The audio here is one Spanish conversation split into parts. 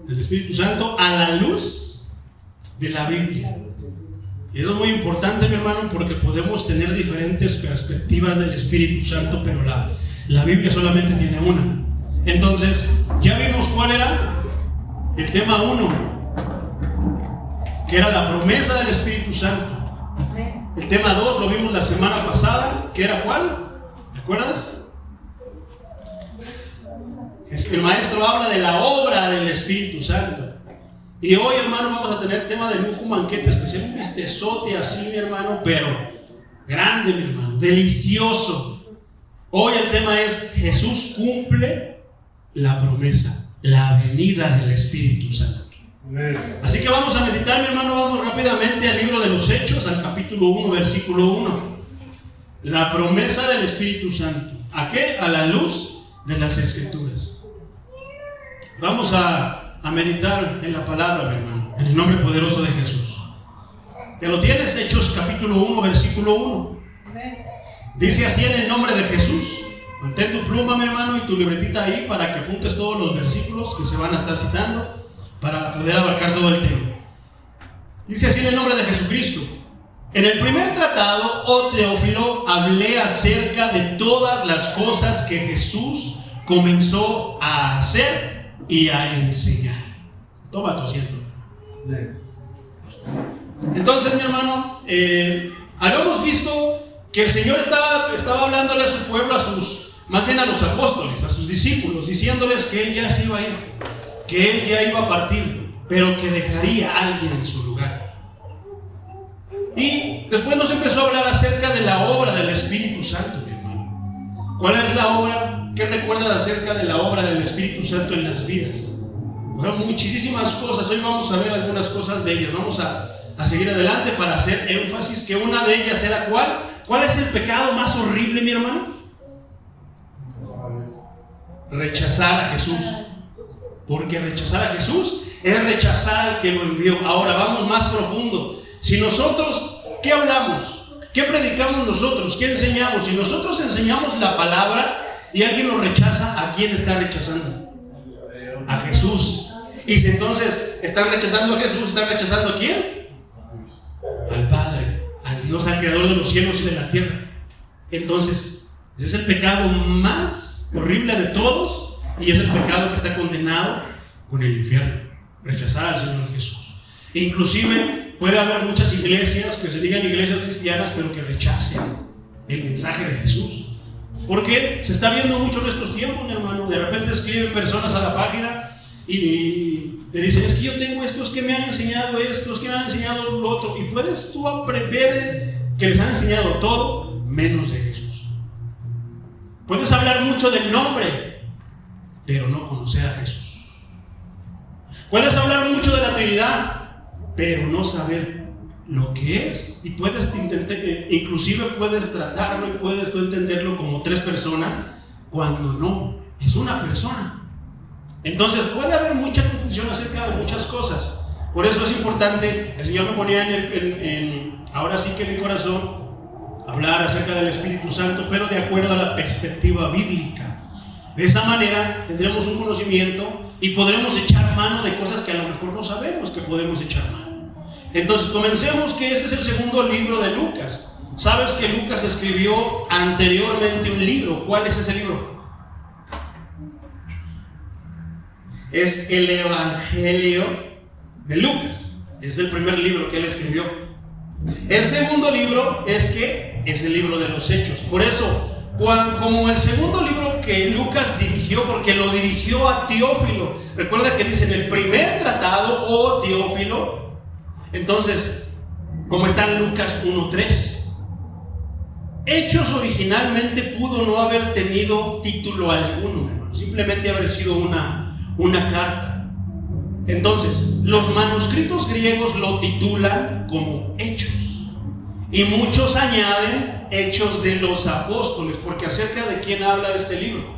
del Espíritu Santo a la luz de la Biblia. Y eso es muy importante, mi hermano, porque podemos tener diferentes perspectivas del Espíritu Santo, pero la Biblia solamente tiene una. Entonces, ya vimos cuál era el tema 1, que era la promesa del Espíritu Santo. El tema 2 lo vimos la semana pasada, que era ¿cuál? ¿Te acuerdas? El maestro habla de la obra del Espíritu Santo. Y hoy, hermano, vamos a tener tema de lujo, un banquete especial, un bistezote así, mi hermano, pero grande, mi hermano, delicioso. Hoy el tema es: Jesús cumple la promesa, la venida del Espíritu Santo. Así que vamos a meditar, mi hermano, vamos rápidamente al libro de los Hechos, al capítulo 1, versículo 1. La promesa del Espíritu Santo. ¿A qué? A la luz de las Escrituras. Vamos a meditar en la palabra, mi hermano, en el nombre poderoso de Jesús. ¿Ya lo tienes? Hechos capítulo 1, versículo 1. Dice así en el nombre de Jesús. Mantén tu pluma, mi hermano, y tu libretita ahí para que apuntes todos los versículos que se van a estar citando para poder abarcar todo el tema. Dice así en el nombre de Jesucristo: en el primer tratado, oh Teófilo, hablé acerca de todas las cosas que Jesús comenzó a hacer y a enseñar. Toma tu asiento. Entonces, mi hermano, habíamos visto que el Señor estaba hablándole a su pueblo, más bien a los apóstoles, a sus discípulos, diciéndoles que Él ya se iba a ir, que Él ya iba a partir, pero que dejaría a alguien en su lugar. Y después nos empezó a hablar acerca de la obra del Espíritu Santo, mi hermano. ¿Cuál es la obra? ¿Qué recuerdas acerca de la obra del Espíritu Santo en las vidas? Bueno, muchísimas cosas. Hoy vamos a ver algunas cosas de ellas. Vamos a seguir adelante para hacer énfasis, que una de ellas era ¿cuál? ¿Cuál es el pecado más horrible, mi hermano? Rechazar a Jesús. Porque rechazar a Jesús es rechazar al que lo envió. Ahora vamos más profundo. Si nosotros, ¿qué hablamos? ¿Qué predicamos nosotros? ¿Qué enseñamos? Si nosotros enseñamos la palabra y alguien lo rechaza, ¿a quién está rechazando? A Jesús. Y si entonces están rechazando a Jesús, ¿están rechazando a quién? Al Padre, al Dios, al Creador de los cielos y de la tierra. Entonces, ese es el pecado más horrible de todos, y es el pecado que está condenado con el infierno: rechazar al Señor Jesús. Inclusive puede haber muchas iglesias que se digan iglesias cristianas, pero que rechacen el mensaje de Jesús. Porque se está viendo mucho en estos tiempos, mi hermano. De repente escriben personas a la página y le dicen: es que yo tengo esto, es que me han enseñado esto, es que me han enseñado lo otro. Y puedes tú aprender que les han enseñado todo menos de Jesús. Puedes hablar mucho del nombre, pero no conocer a Jesús. Puedes hablar mucho de la Trinidad, pero no saber lo que es. Y puedes intentar, inclusive puedes tratarlo y puedes tú entenderlo como tres personas, cuando no, es una persona. Entonces puede haber mucha confusión acerca de muchas cosas. Por eso es importante, el Señor me ponía ahora sí que en mi corazón, hablar acerca del Espíritu Santo, pero de acuerdo a la perspectiva bíblica. De esa manera tendremos un conocimiento y podremos echar mano de cosas que a lo mejor no sabemos que podemos echar mano. Entonces comencemos, que este es el segundo libro de Lucas. ¿Sabes que Lucas escribió anteriormente un libro? ¿Cuál es ese libro? Es el Evangelio de Lucas. Es el primer libro que él escribió. El segundo libro es el libro de los Hechos. Por eso, como el segundo libro que Lucas dirigió, porque lo dirigió a Teófilo. Recuerda que dice en el primer tratado, oh Teófilo. Entonces, como está en Lucas 1:3, Hechos originalmente pudo no haber tenido título alguno, hermano, simplemente haber sido una carta. Entonces, los manuscritos griegos lo titulan como Hechos, y muchos añaden Hechos de los Apóstoles, porque acerca de quién habla este libro.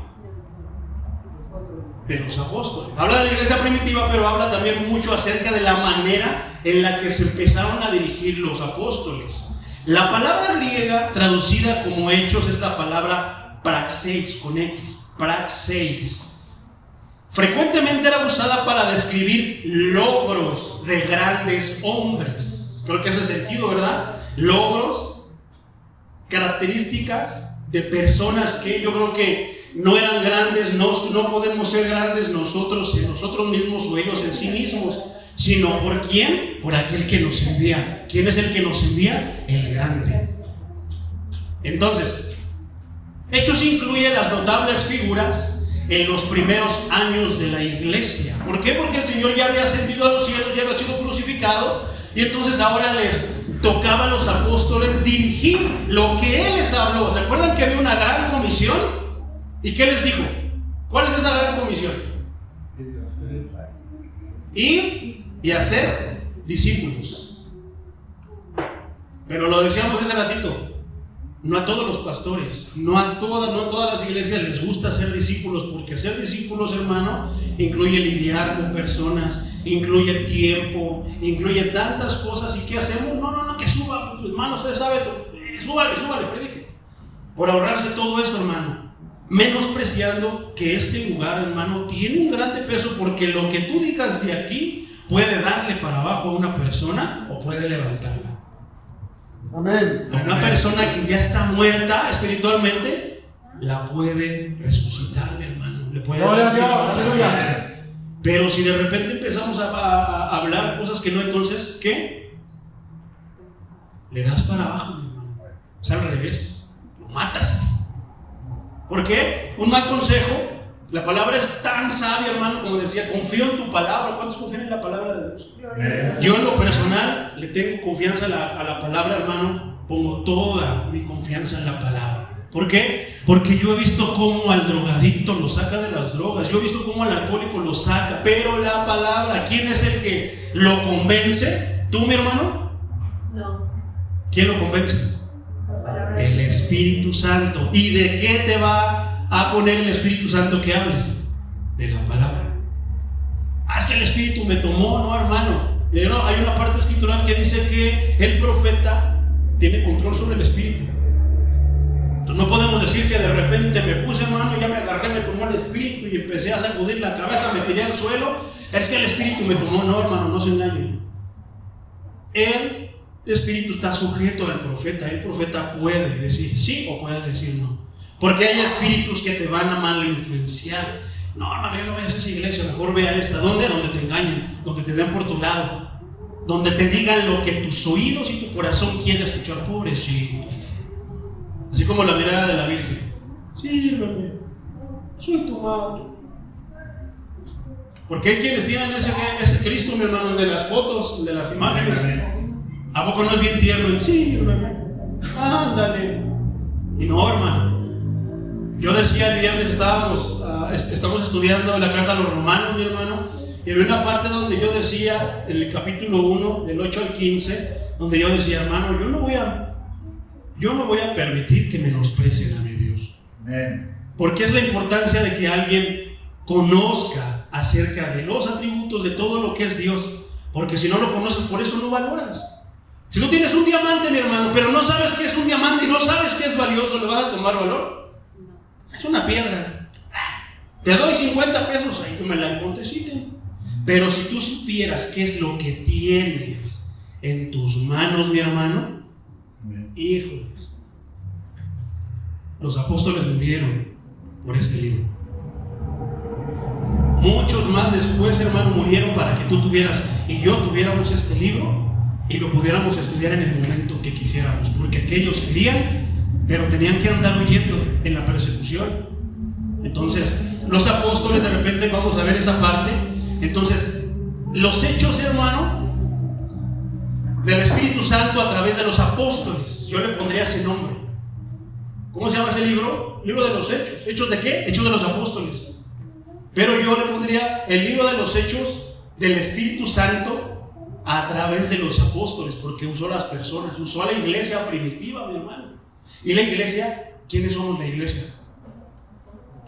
De los apóstoles. Habla de la iglesia primitiva, pero habla también mucho acerca de la manera en la que se empezaron a dirigir los apóstoles. La palabra griega traducida como Hechos es la palabra praxeis, con X, praxeis. frecuentemente era usada para describir logros de grandes hombres. Creo que ese sentido, ¿verdad? Logros, características de personas que yo creo que no eran grandes, no podemos ser grandes nosotros en nosotros mismos o ellos en sí mismos, sino ¿por quién? Por aquel que nos envía. ¿Quién es el que nos envía? El grande. Entonces, Hechos incluye las notables figuras en los primeros años de la iglesia. ¿Por qué? Porque el Señor ya había ascendido a los cielos, ya había sido crucificado, y entonces ahora les tocaba a los apóstoles dirigir lo que Él les habló. ¿Se acuerdan que había una gran comisión? ¿Y qué les dijo? ¿Cuál es esa gran comisión? Ir y hacer discípulos. Pero lo decíamos hace ratito, no a todos los pastores, no a todas las iglesias les gusta hacer discípulos, porque hacer discípulos, hermano, incluye lidiar con personas, incluye tiempo, incluye tantas cosas. ¿Y qué hacemos? No, que suba, hermano, usted sabe, súbale, predique. Por ahorrarse todo eso, hermano, menospreciando que este lugar, hermano, tiene un grande peso, porque lo que tú digas de aquí puede darle para abajo a una persona o puede levantarla. Amén. A una persona que ya está muerta espiritualmente, la puede resucitar, mi hermano. Le puede Gloria a Dios, aleluya. Pero si de repente empezamos a hablar cosas que no, entonces, ¿qué? Le das para abajo, mi hermano. O sea, al revés, lo matas. ¿Por qué? Un mal consejo. La palabra es tan sabia, hermano, como decía, confío en tu palabra. ¿Cuántos confían en la palabra de Dios? Yo en lo personal le tengo confianza a la palabra, hermano. Pongo toda mi confianza en la palabra. ¿Por qué? Porque yo he visto cómo al drogadicto lo saca de las drogas. Yo he visto cómo al alcohólico lo saca. Pero la palabra, ¿quién es el que lo convence? ¿Tú, mi hermano? No. ¿Quién lo convence? El Espíritu Santo. ¿Y de qué te va a poner el Espíritu Santo que hables? De la palabra. Es que el Espíritu me tomó, no, hermano. Hay una parte escritural que dice que el profeta tiene control sobre el Espíritu. Entonces no podemos decir que de repente me puse, hermano, y ya me agarré, me tomó el Espíritu y empecé a sacudir la cabeza, me tiré al suelo. Es que el Espíritu me tomó. No, hermano, no se engañen. El Espíritu está sujeto al profeta. El profeta puede decir sí o puede decir no. Porque hay espíritus que te van a mal influenciar. No, hermano, yo no voy a esa iglesia, mejor ve a esta. ¿Dónde? Donde te engañen, donde te den por tu lado, donde te digan lo que tus oídos y tu corazón quieren escuchar. Pobrecito. Así como la mirada de la Virgen. Sírveme, soy tu madre. Porque hay quienes tienen ese Cristo, mi hermano, de las fotos, de las imágenes. ¿A poco no es bien tierno? Sírveme, ándale. Y no, hermano. Yo decía el viernes, estamos estudiando la carta a los romanos, mi hermano, y había una parte donde yo decía, en el capítulo 1, del 8 al 15, donde yo decía, hermano, yo no voy a permitir que menosprecien a mi Dios. Amén. Porque es la importancia de que alguien conozca acerca de los atributos de todo lo que es Dios, porque si no lo conoces, por eso no valoras. Si tú tienes un diamante, mi hermano, pero no sabes qué es un diamante y no sabes qué es valioso, ¿le vas a tomar valor? Es una piedra. Te doy 50 pesos, ahí me la encontré. Pero si tú supieras qué es lo que tienes en tus manos, mi hermano, híjoles, los apóstoles murieron por este libro. Muchos más después, hermano, murieron para que tú tuvieras y yo tuviéramos este libro y lo pudiéramos estudiar en el momento que quisiéramos, porque aquellos querían, pero tenían que andar huyendo en la persecución. Entonces, los apóstoles, de repente vamos a ver esa parte. Entonces, los hechos, hermano, del Espíritu Santo a través de los apóstoles, yo le pondría ese nombre. ¿Cómo se llama ese libro? Libro de los hechos. ¿Hechos de qué? Hechos de los apóstoles. Pero yo le pondría el libro de los hechos del Espíritu Santo a través de los apóstoles, porque usó las personas, usó a la iglesia primitiva, mi hermano. ¿Y la iglesia? ¿Quiénes somos la iglesia?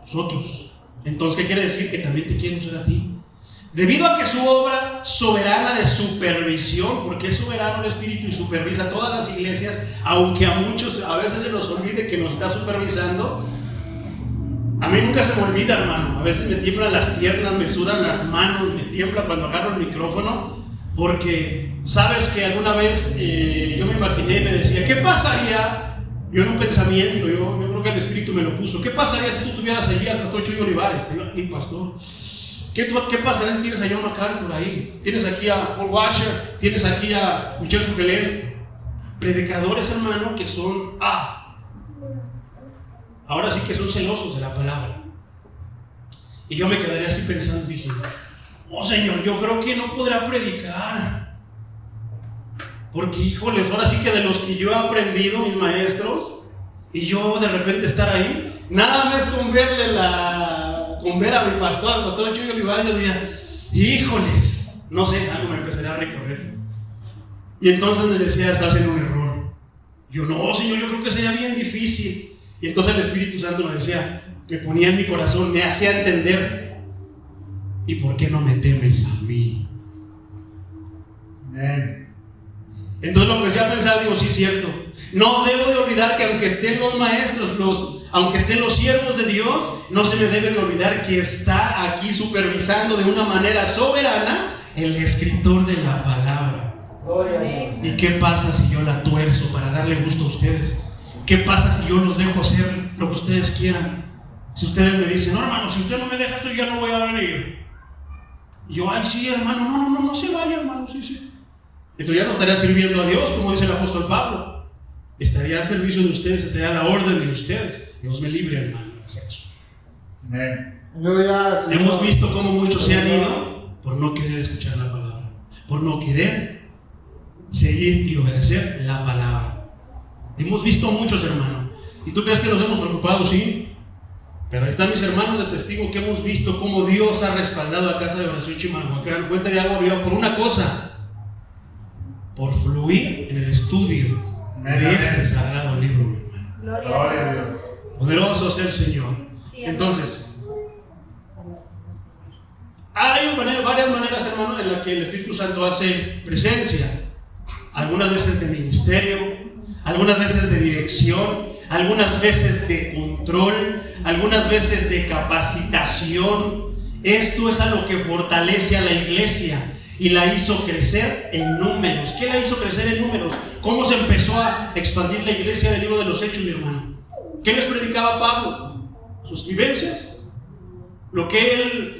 Nosotros. Entonces, ¿qué quiere decir? Que también te quiere usar a ti. Debido a que su obra soberana de supervisión, porque es soberano el Espíritu y supervisa todas las iglesias, aunque a muchos a veces se nos olvide que nos está supervisando, A mí nunca se me olvida, hermano. A veces me tiemblan las piernas, me sudan las manos, me tiembla cuando agarro el micrófono, porque sabes que alguna vez yo me imaginé y me decía, ¿qué pasaría? Yo en un pensamiento, yo creo que el Espíritu me lo puso. ¿Qué pasaría si tú tuvieras allí al pastor Chuy Olivares? Mi pastor. ¿Qué pasaría si tienes allá a MacArthur ahí? Tienes aquí a Paul Washer, tienes aquí a Michel Sugelén. Predicadores, hermano, que son ahora sí que son celosos de la palabra. Y yo me quedaría así pensando, dije, oh Señor, yo creo que no podrá predicar, porque híjoles, ahora sí que de los que yo he aprendido, mis maestros, y yo de repente estar ahí, nada más con ver a mi pastor, al pastor Chuy Olivares, yo diría, híjoles, no sé, algo me empezaría a recorrer. Y entonces me decía, estás en un error. Yo, no, Señor, yo creo que sería bien difícil. Y entonces el Espíritu Santo me decía, me ponía en mi corazón, me hacía entender, ¿y por qué no me temes a mí? Amén. Entonces lo empecé a pensar, digo, sí, cierto. No debo de olvidar que aunque estén los maestros, aunque estén los siervos de Dios, no se me debe de olvidar que está aquí supervisando de una manera soberana el escritor de la palabra. ¿Y qué pasa si yo la tuerzo para darle gusto a ustedes? ¿Qué pasa si yo los dejo hacer lo que ustedes quieran? Si ustedes me dicen, no hermano, si usted no me deja esto, ya no voy a venir. Y yo, ay sí hermano, no se vaya hermano, sí. Entonces ya no estaría sirviendo a Dios, como dice el apóstol Pablo. Estaría al servicio de ustedes, estaría a la orden de ustedes. Dios me libre, hermano, de hacer eso. Amén. Hemos visto cómo muchos se han ido por no querer escuchar la palabra, por no querer seguir y obedecer la palabra. Hemos visto muchos, hermanos. ¿Y tú crees que nos hemos preocupado? Sí. Pero ahí están mis hermanos de testigo que hemos visto cómo Dios ha respaldado a Casa de Oración Chimalhuacán, Fuente de Agua Viva, por una cosa: por fluir en el estudio de este sagrado libro, mi hermano. Gloria a Dios. Poderoso sea el Señor. Entonces, hay varias maneras, hermano, en las que el Espíritu Santo hace presencia. Algunas veces de ministerio, algunas veces de dirección, algunas veces de control, algunas veces de capacitación. Esto es a lo que fortalece a la iglesia y la hizo crecer en números. ¿Qué la hizo crecer en números? ¿Cómo se empezó a expandir la iglesia del libro de los Hechos, mi hermano? ¿Qué les predicaba Pablo? ¿Sus vivencias? ¿Lo que él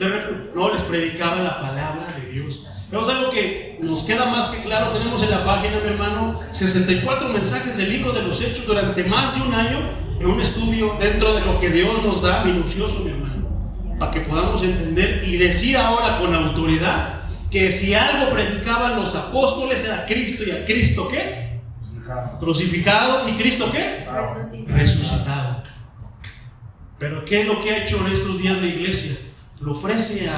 no les predicaba? La palabra de Dios. Pero es algo que nos queda más que claro. Tenemos en la página, mi hermano, 64 mensajes del libro de los Hechos durante más de un año, en un estudio dentro de lo que Dios nos da, minucioso, mi hermano, para que podamos entender y decir ahora con autoridad que si algo predicaban los apóstoles era Cristo, y a Cristo ¿qué? Crucificado. ¿Y Cristo qué? Resucitado. Pero ¿qué es lo que ha hecho en estos días la iglesia? Lo ofrece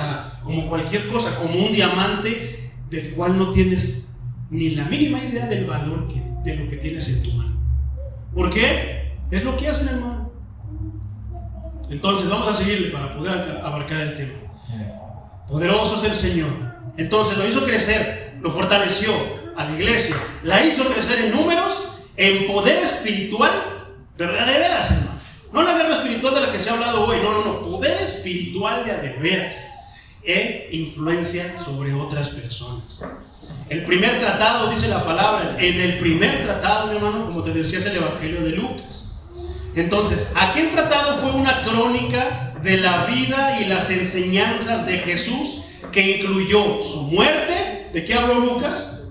como cualquier cosa, como un diamante del cual no tienes ni la mínima idea del valor de lo que tienes en tu mano. ¿Por qué? Es lo que hacen, hermano. Entonces vamos a seguirle para poder abarcar el tema. Poderoso es el Señor. Entonces lo hizo crecer, lo fortaleció a la iglesia, la hizo crecer en números, en poder espiritual, pero de veras, hermano. No la guerra espiritual de la que se ha hablado hoy, no, poder espiritual de veras, e influencia sobre otras personas. El primer tratado, dice la palabra, en el primer tratado, mi hermano, como te decía, es el Evangelio de Lucas. Entonces, aquel tratado fue una crónica de la vida y las enseñanzas de Jesús, que incluyó su muerte. ¿De qué habló Lucas?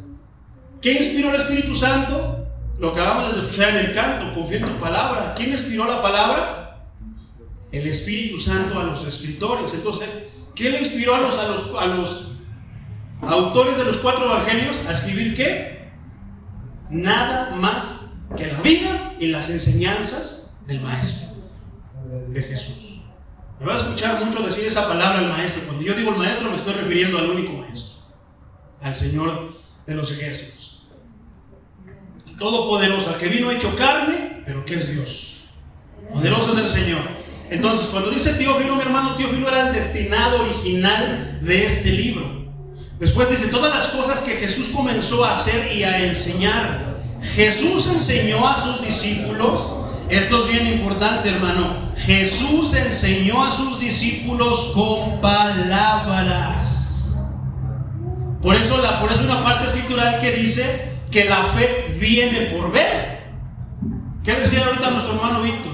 ¿Qué inspiró el Espíritu Santo? Lo que acabamos de escuchar en el canto, confía en tu palabra. ¿Quién inspiró la palabra? El Espíritu Santo a los escritores. Entonces, ¿qué le inspiró a los autores de los 4 evangelios a escribir qué? Nada más que la vida y las enseñanzas del Maestro, de Jesús. Me vas a escuchar mucho decir esa palabra, el Maestro. Cuando yo digo el Maestro, me estoy refiriendo al único Maestro, al Señor de los ejércitos, el Todopoderoso, al que vino hecho carne, pero que es Dios. Poderoso es el Señor. Entonces, cuando dice Teófilo, mi hermano, Teófilo era el destinado original de este libro. Después dice todas las cosas que Jesús comenzó a hacer y a enseñar. Jesús enseñó a sus discípulos Esto es bien importante, hermano. Jesús enseñó a sus discípulos con palabras. Por eso una parte escritural que dice que la fe viene por ver. ¿Qué decía ahorita nuestro hermano Víctor?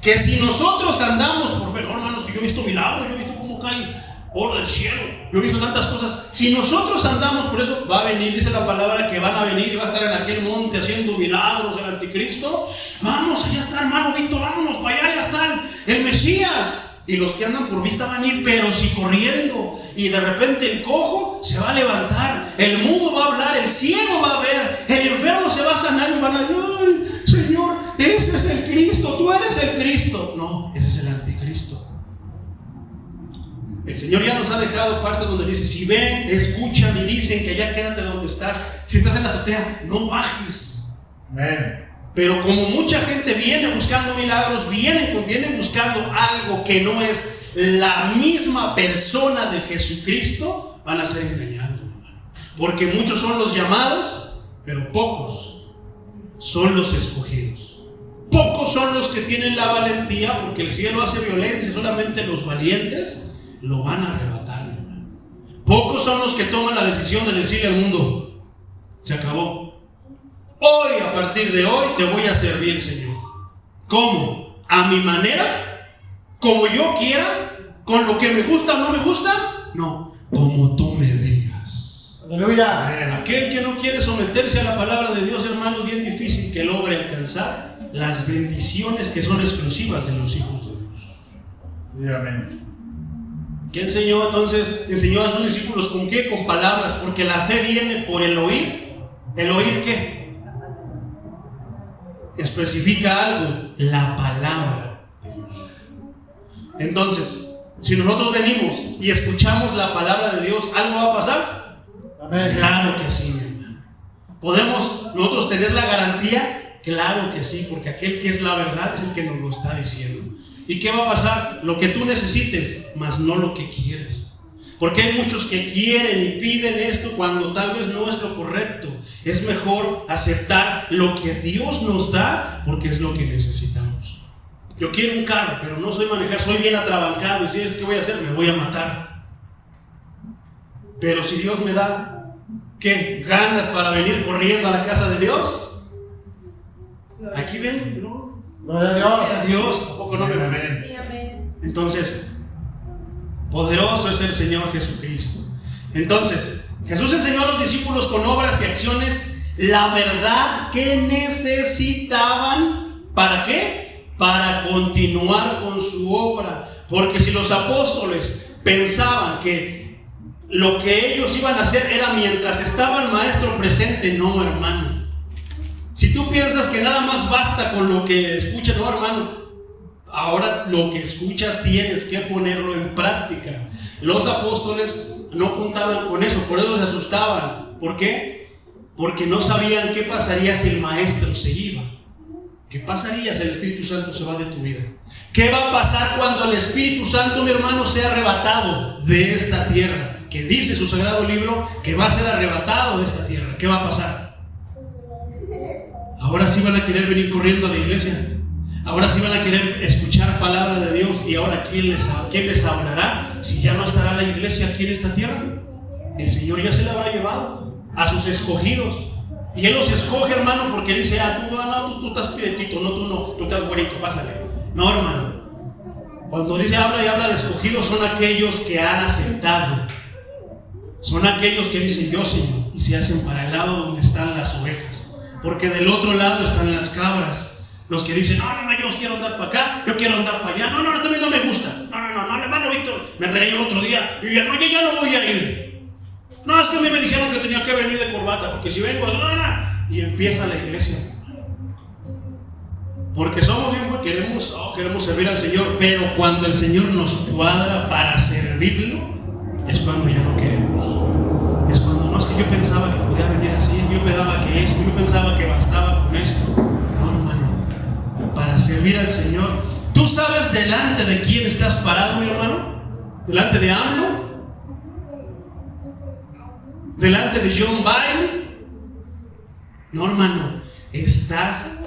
Que si nosotros andamos por fe, no, hermanos, que yo he visto milagros, yo he visto cómo cae oro del cielo, yo he visto tantas cosas. Si nosotros andamos por eso, va a venir, dice la palabra, que van a venir y va a estar en aquel monte haciendo milagros el anticristo. Vamos, allá está, hermano Víctor, vámonos para allá, ya está el Mesías. Y los que andan por vista van a ir, pero si corriendo. Y de repente el cojo se va a levantar, el mudo va a hablar, el ciego va a ver, el enfermo se va a sanar y van a decir: ay, Señor, ese es el Cristo, tú eres el Cristo. No, ese es el anticristo. El Señor ya nos ha dejado partes donde dice: si ven, escuchan y dicen que allá quédate donde estás. Si estás en la azotea, no bajes. Amén. Pero como mucha gente viene buscando milagros, viene buscando algo que no es la misma persona de Jesucristo, van a ser engañados, hermano. Porque muchos son los llamados, pero pocos son los escogidos. Pocos son los que tienen la valentía, porque el cielo hace violencia, solamente los valientes lo van a arrebatar, hermano. Pocos son los que toman la decisión de decirle al mundo: se acabó. Hoy, a partir de hoy, te voy a servir, Señor. ¿Cómo? ¿A mi manera? ¿Como yo quiera? ¿Con lo que me gusta o no me gusta? No, como tú me digas. Aleluya. Aquel que no quiere someterse a la palabra de Dios, hermano, es bien difícil que logre alcanzar las bendiciones que son exclusivas de los hijos de Dios. Sí, amén. ¿Qué enseñó entonces? Enseñó a sus discípulos ¿con qué? Con palabras, porque la fe viene por el oír. ¿El oír qué? Especifica algo: la palabra de Dios. Entonces, si nosotros venimos y escuchamos la palabra de Dios, ¿algo va a pasar? Amén. Claro que sí, mi hermano. ¿Podemos nosotros tener la garantía? Claro que sí, porque aquel que es la verdad es el que nos lo está diciendo. ¿Y qué va a pasar? Lo que tú necesites, mas no lo que quieres. Porque hay muchos que quieren y piden esto cuando tal vez no es lo correcto. Es mejor aceptar lo que Dios nos da, porque es lo que necesitamos. Yo quiero un carro, pero no soy manejar, soy bien atrabancado, y si es que voy a hacer, me voy a matar. Pero si Dios me da, ¿qué? ¿Ganas para venir corriendo a la casa de Dios? Aquí ven, ¿no? Gloria a Dios. Gloria a Dios, tampoco no me Amén. Sí, amén. Entonces, poderoso es el Señor Jesucristo. Entonces, Jesús enseñó a los discípulos con obras y acciones la verdad que necesitaban. ¿Para qué? Para continuar con su obra. Porque si los apóstoles pensaban que lo que ellos iban a hacer era mientras estaba el maestro presente, no, hermano. Si tú piensas que nada más basta con lo que escuchas, no, hermano. Ahora lo que escuchas tienes que ponerlo en práctica. Los apóstoles no contaban con eso, por eso se asustaban. ¿Por qué? Porque no sabían qué pasaría si el maestro se iba. ¿Qué pasaría si el Espíritu Santo se va de tu vida? ¿Qué va a pasar cuando el Espíritu Santo, mi hermano, sea arrebatado de esta tierra? Que dice su sagrado libro que va a ser arrebatado de esta tierra. ¿Qué va a pasar? Ahora sí van a querer venir corriendo a la iglesia. Ahora sí van a querer escuchar palabra de Dios. Y ahora ¿quién les hablará si ya no estará la iglesia aquí en esta tierra? El Señor ya se la habrá llevado a sus escogidos. Y Él los escoge, hermano, porque dice: tú estás piretito, tú estás güerito, pásale. No, hermano. Cuando dice habla y habla de escogidos, son aquellos que han aceptado. Son aquellos que dicen: yo, Señor, y se hacen para el lado donde están las ovejas. Porque del otro lado están las cabras. Los que dicen: no, yo quiero andar para acá, yo quiero andar para allá. No, también no me gusta. No, hermano Víctor, me regañó el otro día. Y yo ya no voy a ir. No, es que a mí me dijeron que tenía que venir de corbata, porque si vengo, y empieza la iglesia. Porque somos bien, pues queremos servir al Señor, pero cuando el Señor nos cuadra para servirlo, es cuando ya no queremos. Es cuando no, es que yo pensaba que podía venir así, yo pensaba que bastaba con esto. No, hermano, para servir al Señor, ¿tú sabes delante de quién estás parado, mi hermano? ¿Delante de AMLO? ¿Delante de John Biden? No, hermano, estás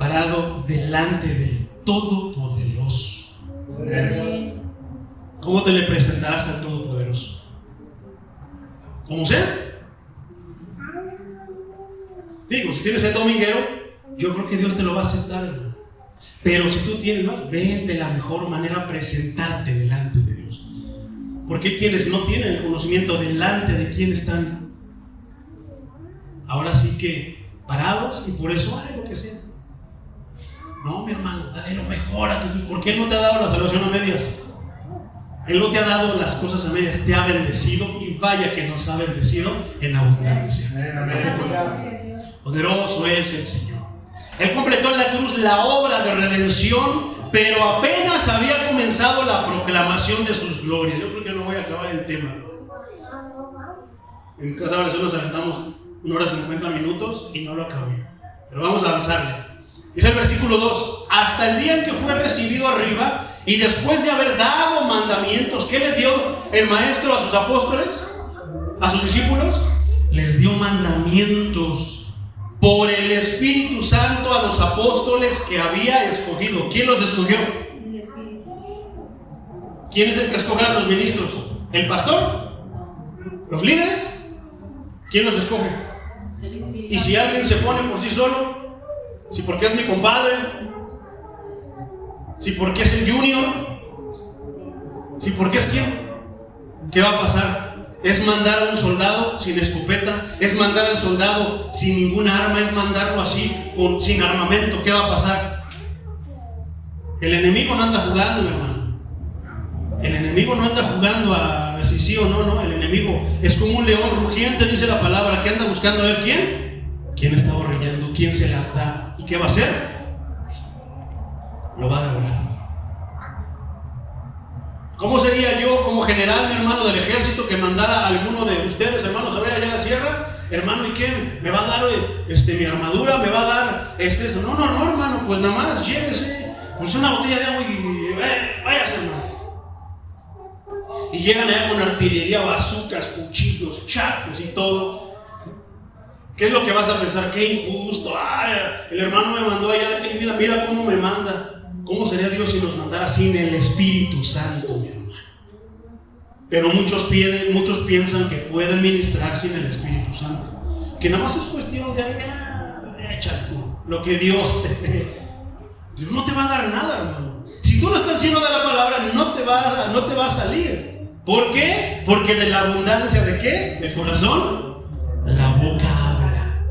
parado delante del Todopoderoso. Amén. ¿Cómo te le presentarás al Todopoderoso? ¿Cómo sea? Digo, si tienes el dominguero, yo creo que Dios te lo va a aceptar, hermano. Pero si tú tienes más, ven de la mejor manera a presentarte delante de Dios. Porque hay quienes no tienen el conocimiento delante de quién están. Ahora sí que parados y por eso hay lo que sea. No, mi hermano, dale lo mejor a tu Dios. ¿Por qué Él no te ha dado la salvación a medias? Él no te ha dado las cosas a medias, te ha bendecido y vaya que nos ha bendecido en abundancia. Amén. Poderoso es el Señor. Él completó en la cruz la obra de redención, pero apenas había comenzado la proclamación de sus glorias. Yo creo que no voy a acabar el tema. En casa de oración nos aventamos 1 hora 50 minutos y no lo acabé. Pero vamos a avanzarle. Dice el versículo 2: hasta el día en que fue recibido arriba y después de haber dado mandamientos, ¿qué le dio el maestro a sus apóstoles? ¿A sus discípulos? Les dio mandamientos por el Espíritu Santo a los apóstoles que había escogido. ¿Quién los escogió? ¿Quién es el que escoge a los ministros? ¿El pastor? ¿Los líderes? ¿Quién los escoge? Y si alguien se pone por sí solo, si porque es mi compadre, si porque es el junior, si porque es quién, ¿qué va a pasar? Es mandar a un soldado sin escopeta, es mandar al soldado sin ninguna arma, es mandarlo así, sin armamento. ¿Qué va a pasar? El enemigo no anda jugando, mi hermano. El enemigo no anda jugando a si sí o no, no. El enemigo es como un león rugiente, dice la palabra, que anda buscando a ver quién está borrillando, quién se las da. ¿Y qué va a hacer? Lo va a devorar. ¿Cómo sería yo como general, mi hermano, del ejército, que mandara a alguno de ustedes, hermanos, a ver allá en la sierra? Hermano, ¿y qué? ¿Me va a dar mi armadura? ¿Me va a dar eso? No, hermano, pues nada más llévese pues una botella de agua y váyase, hermano. Y llegan allá con artillería, bazucas, cuchillos, chacos y todo. ¿Qué es lo que vas a pensar? ¡Qué injusto! El hermano me mandó allá de que mira cómo me manda. ¿Cómo sería Dios si nos mandara sin el Espíritu Santo, mi hermano? Pero muchos piensan que pueden ministrar sin el Espíritu Santo. Que nada más es cuestión de échale tú lo que Dios te dé. Dios no te va a dar nada, hermano. Si tú no estás lleno de la palabra, no te va a salir. ¿Por qué? Porque de la abundancia ¿de qué? Del corazón, la boca habla.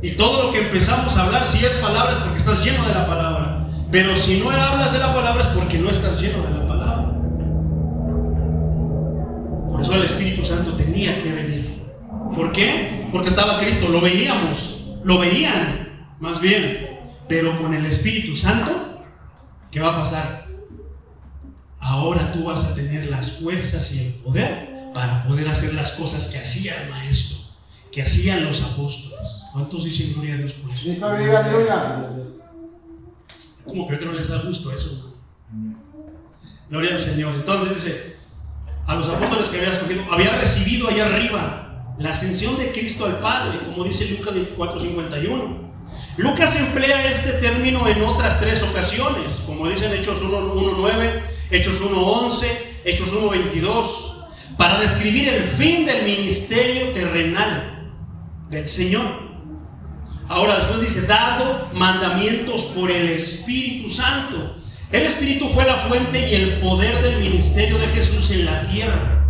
Y todo lo que empezamos a hablar, si es palabra, es porque estás lleno de la palabra. Pero si no hablas de la palabra es porque no estás lleno de la palabra. Por eso el Espíritu Santo tenía que venir. ¿Por qué? Porque estaba Cristo, lo veían más bien. Pero con el Espíritu Santo, ¿qué va a pasar? Ahora tú vas a tener las fuerzas y el poder para poder hacer las cosas que hacía el Maestro, que hacían los apóstoles. ¿Cuántos dicen gloria a Dios por eso? ¿Cómo creo que no les da gusto eso? Gloria al Señor. Entonces dice, a los apóstoles que había escogido, había recibido allá arriba la ascensión de Cristo al Padre, como dice Lucas 24:51. Lucas emplea este término en otras 3 ocasiones, como dicen Hechos 1:9, Hechos 1:11, Hechos 1:22, para describir el fin del ministerio terrenal del Señor. Ahora después dice, dado mandamientos por el Espíritu Santo. El Espíritu fue la fuente y el poder del ministerio de Jesús en la tierra.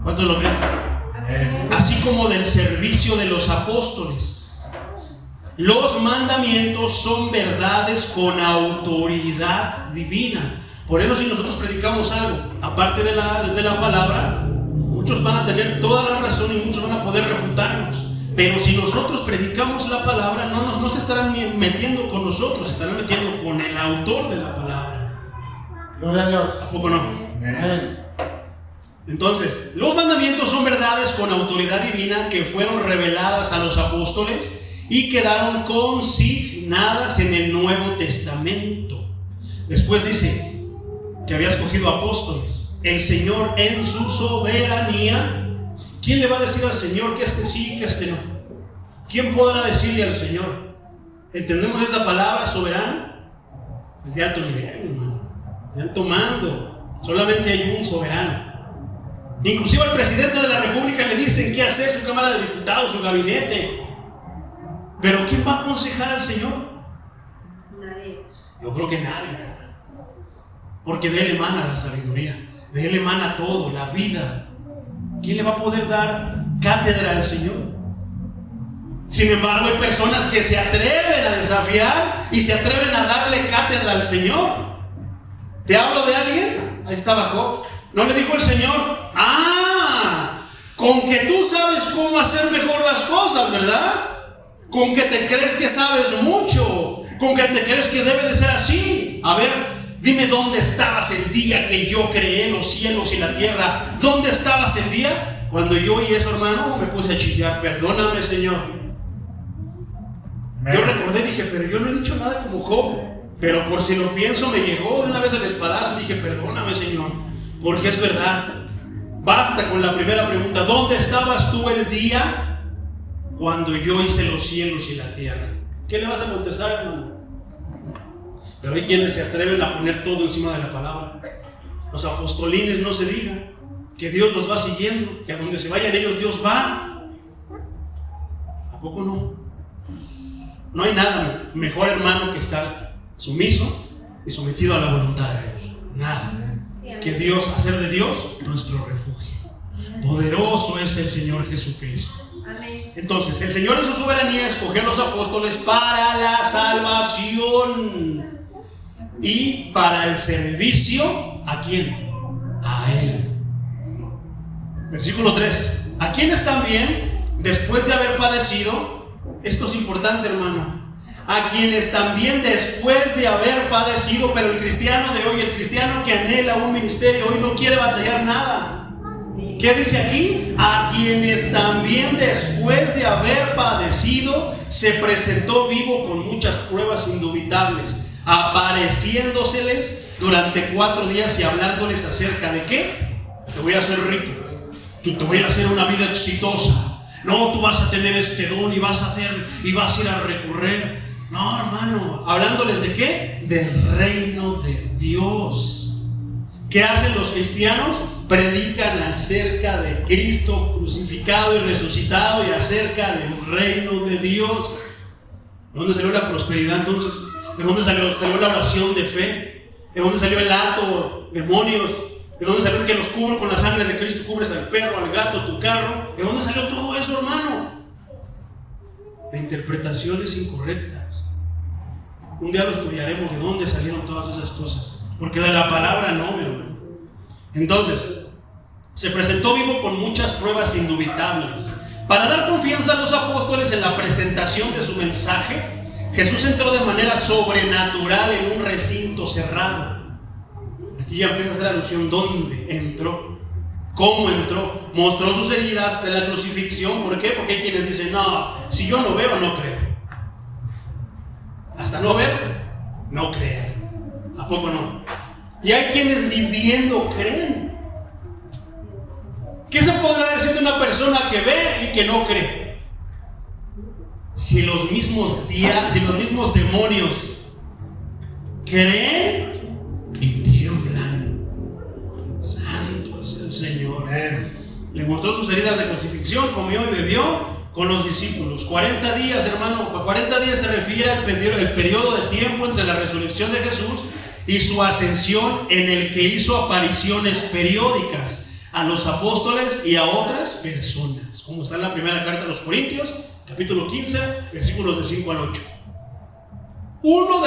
¿Cuántos lo creen? Así como del servicio de los apóstoles. Los mandamientos son verdades con autoridad divina. Por eso si nosotros predicamos algo, aparte de la palabra, muchos van a tener toda la razón y muchos van a poder refutarnos. Pero si nosotros predicamos la palabra, no se estarán metiendo con nosotros, se estarán metiendo con el autor de la palabra. Gloria a Dios. ¿A poco no? Amén. Entonces, los mandamientos son verdades con autoridad divina que fueron reveladas a los apóstoles y quedaron consignadas en el Nuevo Testamento. Después dice que había escogido apóstoles. El Señor en su soberanía, ¿quién le va a decir al Señor que este sí y que este no? ¿Quién podrá decirle al Señor? ¿Entendemos esa palabra soberano? Es de alto nivel, hermano. De alto mando. Solamente hay un soberano. Inclusive al presidente de la República le dicen qué hacer, su Cámara de Diputados, su gabinete. Pero ¿quién va a aconsejar al Señor? Nadie. Yo creo que nadie. Porque de Él emana la sabiduría, de Él emana todo, la vida. ¿Quién le va a poder dar cátedra al Señor? Sin embargo, hay personas que se atreven a desafiar y se atreven a darle cátedra al Señor. ¿Te hablo de alguien? Ahí estaba Job. No le dijo el Señor: con que tú sabes cómo hacer mejor las cosas, ¿verdad? Con que te crees que sabes mucho, con que te crees que debe de ser así. A ver, dime dónde estabas el día que yo creé los cielos y la tierra. ¿Dónde estabas el día? Cuando yo oí eso, hermano, me puse a chillar. Perdóname, Señor. Yo recordé, dije, pero yo no he dicho nada como Job. Pero por si lo pienso, me llegó de una vez el espadazo. Dije, perdóname, Señor, porque es verdad. Basta con la primera pregunta: ¿dónde estabas tú el día cuando yo hice los cielos y la tierra? ¿Qué le vas a contestar, hermano? Pero hay quienes se atreven a poner todo encima de la palabra. Los apostolines, no se diga, que Dios los va siguiendo, que a donde se vayan ellos, Dios va. ¿A poco no? No hay nada mejor, hermano, que estar sumiso y sometido a la voluntad de Dios. Nada. Que Dios, hacer de Dios nuestro refugio. Poderoso es el Señor Jesucristo. Amén. Entonces, el Señor en su soberanía escogió a los apóstoles para la salvación y para el servicio. ¿A quién? A Él. Versículo 3. ¿A quienes también, después de haber padecido? Esto es importante, hermano. A quienes también después de haber padecido, pero el cristiano de hoy, el cristiano que anhela un ministerio, hoy no quiere batallar nada. ¿Qué dice aquí? A quienes también después de haber padecido, se presentó vivo con muchas pruebas indubitables, apareciéndoseles durante 4 días y hablándoles acerca de ¿qué? Te voy a hacer rico, te voy a hacer una vida exitosa. No, tú vas a tener este don y vas a hacer y vas a ir a recorrer. No, hermano, hablándoles de ¿qué? Del reino de Dios. ¿Qué hacen los cristianos? Predican acerca de Cristo crucificado y resucitado y acerca del reino de Dios. ¿De dónde salió la prosperidad entonces? ¿De dónde salió la oración de fe? ¿De dónde salió el hato, demonios? ¿De dónde salió el que los cubre con la sangre de Cristo? Cubres al perro, al gato, tu carro. ¿De dónde salió todo eso, hermano? De interpretaciones incorrectas. Un día lo estudiaremos de dónde salieron todas esas cosas, porque de la palabra no, mi hermano. Entonces, se presentó vivo con muchas pruebas indubitables. Para dar confianza a los apóstoles en la presentación de su mensaje, Jesús entró de manera sobrenatural en un recinto cerrado. Aquí ya empieza a hacer alusión dónde entró, cómo entró. Mostró sus heridas de la crucifixión. ¿Por qué? Porque hay quienes dicen: no, si yo no veo, no creo. Hasta no ver, no creer. ¿A poco no? Y hay quienes ni viendo creen. ¿Qué se podrá decir de una persona que ve y que no cree? Si los mismos demonios creen y tiemblan. Santo es el Señor. Le mostró sus heridas de crucifixión, comió y bebió con los discípulos. 40 días, hermano. 40 días se refiere al periodo de tiempo entre la resurrección de Jesús y su ascensión, en el que hizo apariciones periódicas a los apóstoles y a otras personas, como está en la primera carta a los Corintios, capítulo 15, versículos de 5 al 8. Uno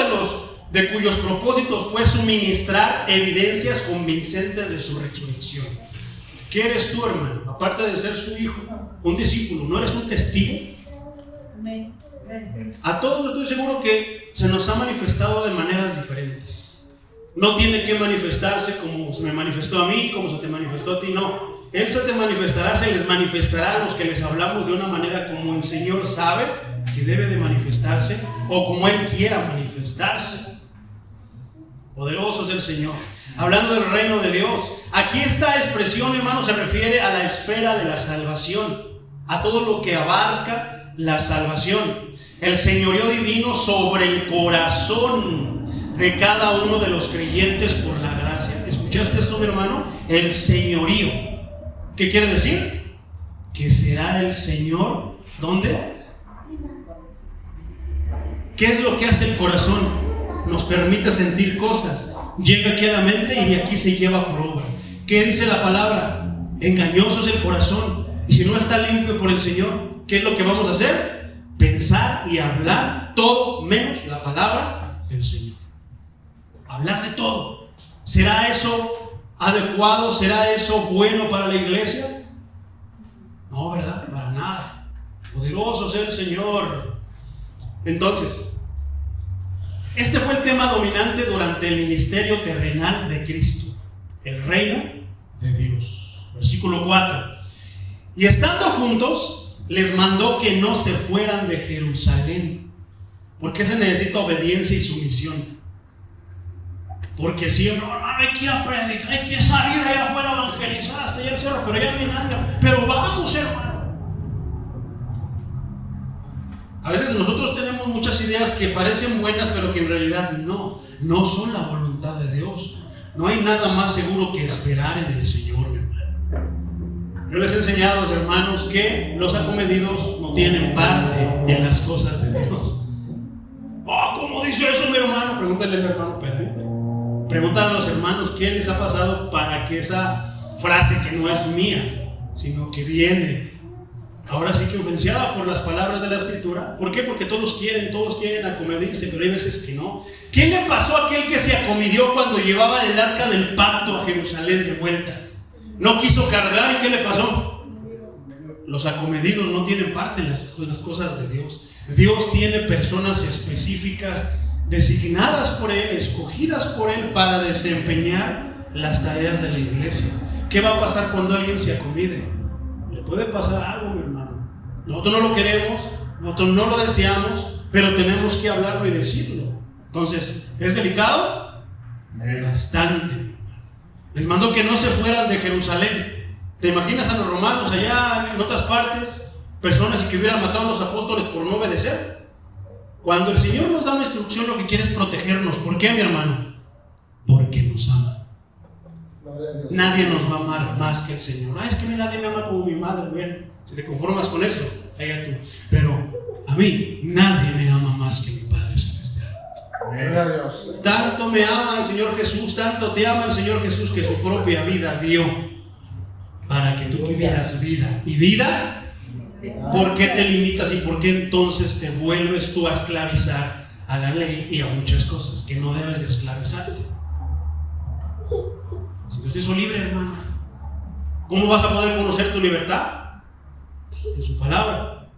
de cuyos propósitos fue suministrar evidencias convincentes de su resurrección. ¿Qué eres tú, hermano? Aparte de ser su hijo, un discípulo, ¿no eres un testigo? A todos estoy seguro que se nos ha manifestado de maneras diferentes. No tiene que manifestarse como se me manifestó a mí, como se te manifestó a ti, no. Él se te manifestará, se les manifestará a los que les hablamos de una manera como el Señor sabe que debe de manifestarse o como Él quiera manifestarse. Poderoso es el Señor. Hablando del reino de Dios, aquí esta expresión, hermano, se refiere a la esfera de la salvación, a todo lo que abarca la salvación. El señorío divino sobre el corazón de cada uno de los creyentes por la gracia. ¿Escuchaste esto, mi hermano? El señorío. ¿Qué quiere decir? Que será el Señor. ¿Dónde? ¿Qué es lo que hace el corazón? Nos permite sentir cosas. Llega aquí a la mente y de aquí se lleva por obra. ¿Qué dice la palabra? Engañoso es el corazón. Y si no está limpio por el Señor, ¿qué es lo que vamos a hacer? Pensar y hablar todo menos la palabra del Señor. Hablar de todo. ¿Será eso adecuado? ¿Será eso bueno para la iglesia? No, ¿verdad? Para nada. Poderoso sea el Señor. Entonces, este fue el tema dominante durante el ministerio terrenal de Cristo, el reino de Dios. Versículo 4. Y estando juntos, les mandó que no se fueran de Jerusalén. ¿Por qué se necesita obediencia y sumisión? Porque si hermano, hay que ir a predicar, hay que salir allá afuera a evangelizar hasta allá el cerro, pero ya no hay nadie. Pero vamos, hermano. A veces nosotros tenemos muchas ideas que parecen buenas, pero que en realidad no son la voluntad de Dios. No hay nada más seguro que esperar en el Señor, mi hermano. Yo les he enseñado a los hermanos que los acomedidos no tienen parte en las cosas de Dios. ¿Cómo dice eso, mi hermano? Pregúntale al hermano Pedrito. Pregúntale a los hermanos qué les ha pasado para que esa frase, que no es mía, sino que viene ahora sí que influenciada por las palabras de la Escritura. ¿Por qué? Porque todos quieren acomedirse, pero hay veces que no. ¿Qué le pasó a aquel que se acomedió cuando llevaban el arca del pacto a Jerusalén de vuelta? No quiso cargar, ¿y qué le pasó? Los acomedidos no tienen parte en las cosas de Dios. Dios tiene personas específicas, designadas por Él, escogidas por Él para desempeñar las tareas de la iglesia. ¿Qué va a pasar cuando alguien se acomide? Le puede pasar algo, mi hermano. Nosotros no lo queremos, nosotros no lo deseamos, pero tenemos que hablarlo y decirlo. Entonces, ¿es delicado? Bastante. Les mandó que no se fueran de Jerusalén. ¿Te imaginas a los romanos allá en otras partes, personas que hubieran matado a los apóstoles por no obedecer? Cuando el Señor nos da una instrucción, lo que quiere es protegernos. ¿Por qué, mi hermano? Porque nos ama. Nadie nos va a amar más que el Señor. Es que nadie me ama como mi madre. Bueno, si te conformas con eso, allá tú. Pero a mí nadie me ama más que mi Padre Celestial. Tanto me ama el Señor Jesús, tanto te ama el Señor Jesús, que su propia vida dio para que tú tuvieras vida. Y vida, ¿por qué te limitas y por qué entonces te vuelves tú a esclavizar a la ley y a muchas cosas que no debes de esclavizarte? Si Dios te hizo libre, hermano, ¿cómo vas a poder conocer tu libertad? En su palabra.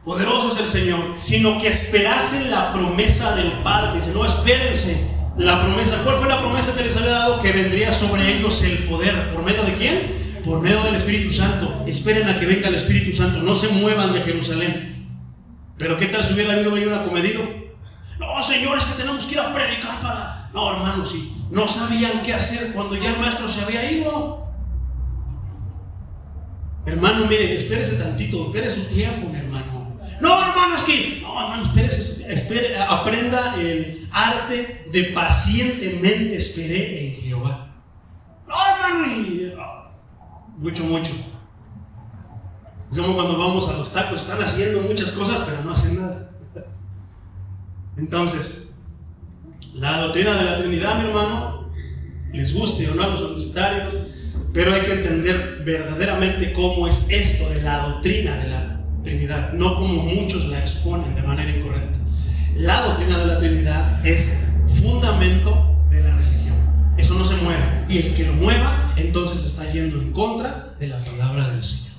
Poderoso es el Señor, sino que esperasen la promesa del Padre. Dice, no, espérense la promesa. ¿Cuál fue la promesa que les había dado? Que vendría sobre ellos el poder. ¿Por medio de quién? Por medio del Espíritu Santo. Esperen a que venga el Espíritu Santo, no se muevan de Jerusalén. Pero ¿qué tal si hubiera habido un acomedido? No, Señor, es que tenemos que ir a predicar para... No, hermanos, sí. No sabían qué hacer cuando ya el maestro se había ido. Hermano, mire, espérese tantito, espere su tiempo, mi hermano. No, hermano, es que... No, hermano, espere, aprenda el arte de pacientemente esperé en Jehová. No, hermano, y... mucho. Es como cuando vamos a los tacos, están haciendo muchas cosas, pero no hacen nada. Entonces, la doctrina de la Trinidad, mi hermano, les guste o no a los universitarios, pero hay que entender verdaderamente cómo es esto de la doctrina de la Trinidad, no como muchos la exponen de manera incorrecta. La doctrina de la Trinidad es fundamento de la religión. Eso no se mueve. Y el que lo mueva, entonces está yendo en contra de la palabra del Señor.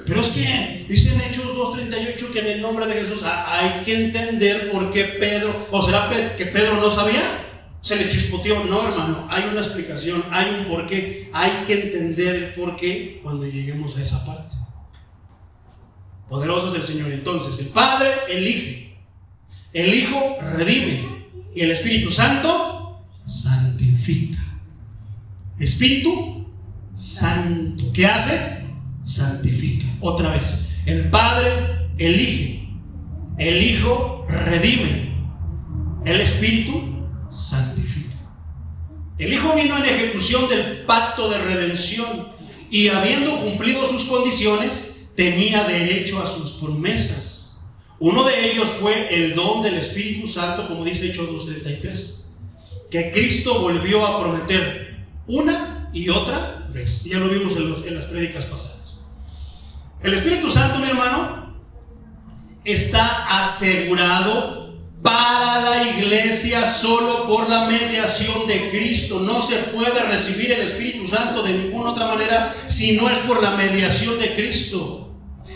Pero es que dicen Hechos 2:38 que en el nombre de Jesús hay que entender por qué Pedro, o será que Pedro no sabía, se le chispoteó. No, hermano, hay una explicación, hay un porqué. Hay que entender el porqué cuando lleguemos a esa parte. Poderoso es el Señor. Entonces, el Padre elige, el Hijo redime y el Espíritu Santo santifica. Espíritu Santo, ¿qué hace? Santifica. Otra vez, el Padre elige, el Hijo redime, el Espíritu santifica. El Hijo vino en ejecución del pacto de redención y, habiendo cumplido sus condiciones, tenía derecho a sus promesas. Uno de ellos fue el don del Espíritu Santo, como dice Hechos 2:33, que Cristo volvió a prometer una y otra vez. Ya lo vimos en las prédicas pasadas. El Espíritu Santo, mi hermano, está asegurado para la iglesia solo por la mediación de Cristo. No se puede recibir el Espíritu Santo de ninguna otra manera si no es por la mediación de Cristo.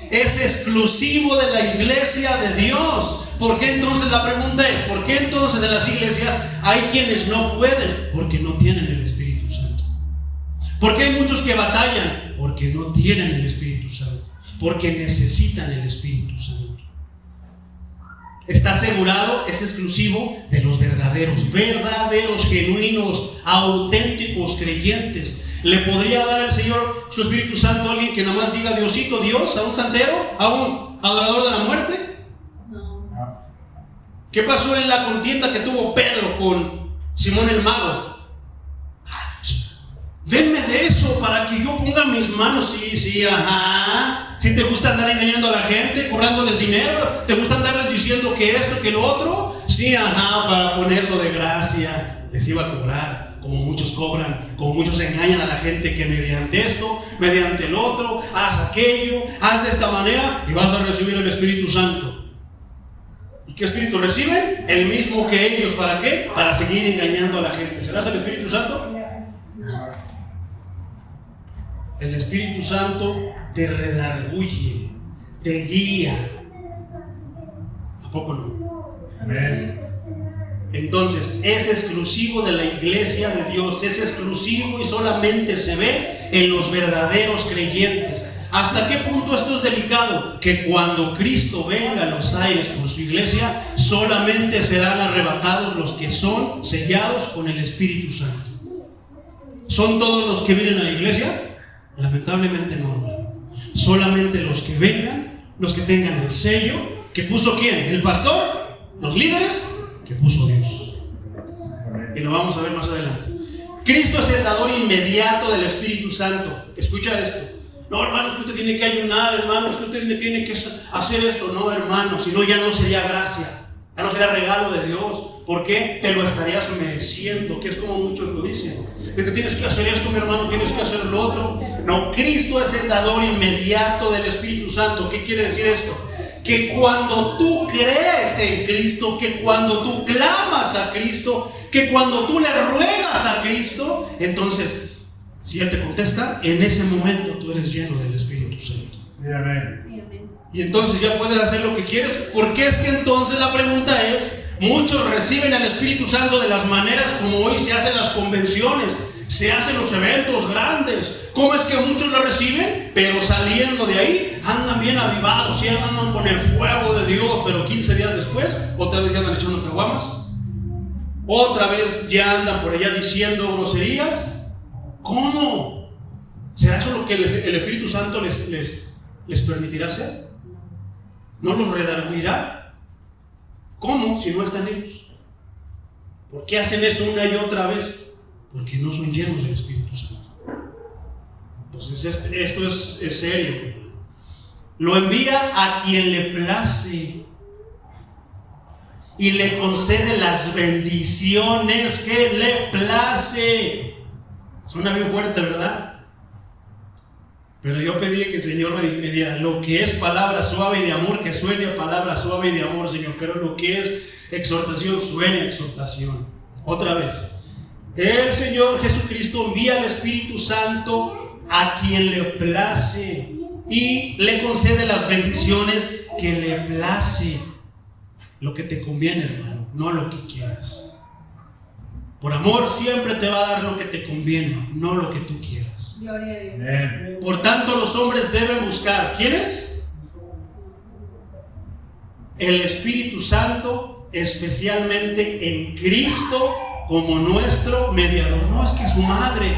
Es exclusivo de la iglesia de Dios. ¿Por qué entonces? La pregunta es, ¿por qué entonces en las iglesias hay quienes no pueden? Porque no tienen el Espíritu Santo. ¿Por qué hay muchos que batallan? Porque no tienen el Espíritu Santo. Porque necesitan el Espíritu Santo. Está asegurado, es exclusivo de los verdaderos, genuinos, auténticos creyentes. ¿Le podría dar el Señor su Espíritu Santo a alguien que nada más diga Diosito Dios, a un santero, a un adorador de la muerte? No. ¿Qué pasó en la contienda que tuvo Pedro con Simón el mago? Denme de eso para que yo ponga mis manos. Sí, ajá. Si te gusta andar engañando a la gente, cobrándoles dinero, te gusta andarles diciendo que esto, que lo otro, sí, ajá, para ponerlo de gracia, les iba a cobrar, como muchos cobran, como muchos engañan a la gente que mediante esto, mediante el otro, haz aquello, haz de esta manera y vas a recibir el Espíritu Santo. ¿Y qué Espíritu reciben? El mismo que ellos. ¿Para qué? Para seguir engañando a la gente. ¿Serás el Espíritu Santo? El Espíritu Santo te redarguye, te guía. ¿A poco no? Amén. Entonces, es exclusivo de la iglesia de Dios, es exclusivo y solamente se ve en los verdaderos creyentes. ¿Hasta qué punto esto es delicado? Que cuando Cristo venga a los aires por su iglesia, solamente serán arrebatados los que son sellados con el Espíritu Santo. ¿Son todos los que vienen a la iglesia? Lamentablemente no. Solamente los que vengan, los que tengan el sello que puso ¿quién? El pastor, los líderes que puso Dios. Y lo vamos a ver más adelante. Cristo es el dador inmediato del Espíritu Santo. Escucha esto. No, hermano, es que usted tiene que ayunar, hermano, es que usted tiene que hacer esto. No, hermano, si no ya no sería gracia, ya no sería regalo de Dios. ¿Por qué? Te lo estarías mereciendo, que es como muchos lo dicen. De que tienes que hacer esto, mi hermano, tienes que hacer lo otro. No, Cristo es el dador inmediato del Espíritu Santo. ¿Qué quiere decir esto? Que cuando tú crees en Cristo, que cuando tú clamas a Cristo, que cuando tú le ruegas a Cristo, entonces, si Él te contesta, en ese momento tú eres lleno del Espíritu Santo. Sí, amén. Sí, amén. Y entonces ya puedes hacer lo que quieres. Porque es que entonces la pregunta es, muchos reciben el Espíritu Santo de las maneras como hoy se hacen las convenciones, se hacen los eventos grandes. ¿Cómo es que muchos lo reciben? Pero saliendo de ahí andan bien avivados y andan con el fuego de Dios, pero 15 días después otra vez ya andan echando caguamas, otra vez ya andan por allá diciendo groserías. ¿Cómo? ¿Será eso lo que el Espíritu Santo les permitirá hacer? ¿No los redarguirá? ¿Cómo? Si no están ellos. ¿Por qué hacen eso una y otra vez? Porque no son llenos del Espíritu Santo. Entonces esto es serio. Lo envía a quien le place y le concede las bendiciones que le place. Suena bien fuerte, ¿verdad? Pero yo pedí que el Señor me diera lo que es palabra suave y de amor, que suene a palabra suave y de amor, Señor. Pero lo que es exhortación, suene a exhortación. Otra vez. El Señor Jesucristo envía al Espíritu Santo a quien le place y le concede las bendiciones que le place. Lo que te conviene, hermano, no lo que quieras. Por amor siempre te va a dar lo que te conviene, no lo que tú quieras. Gloria a Dios. Amén. Por tanto, los hombres deben buscar, ¿quiénes? El Espíritu Santo, especialmente en Cristo, como nuestro mediador. No, es que su madre,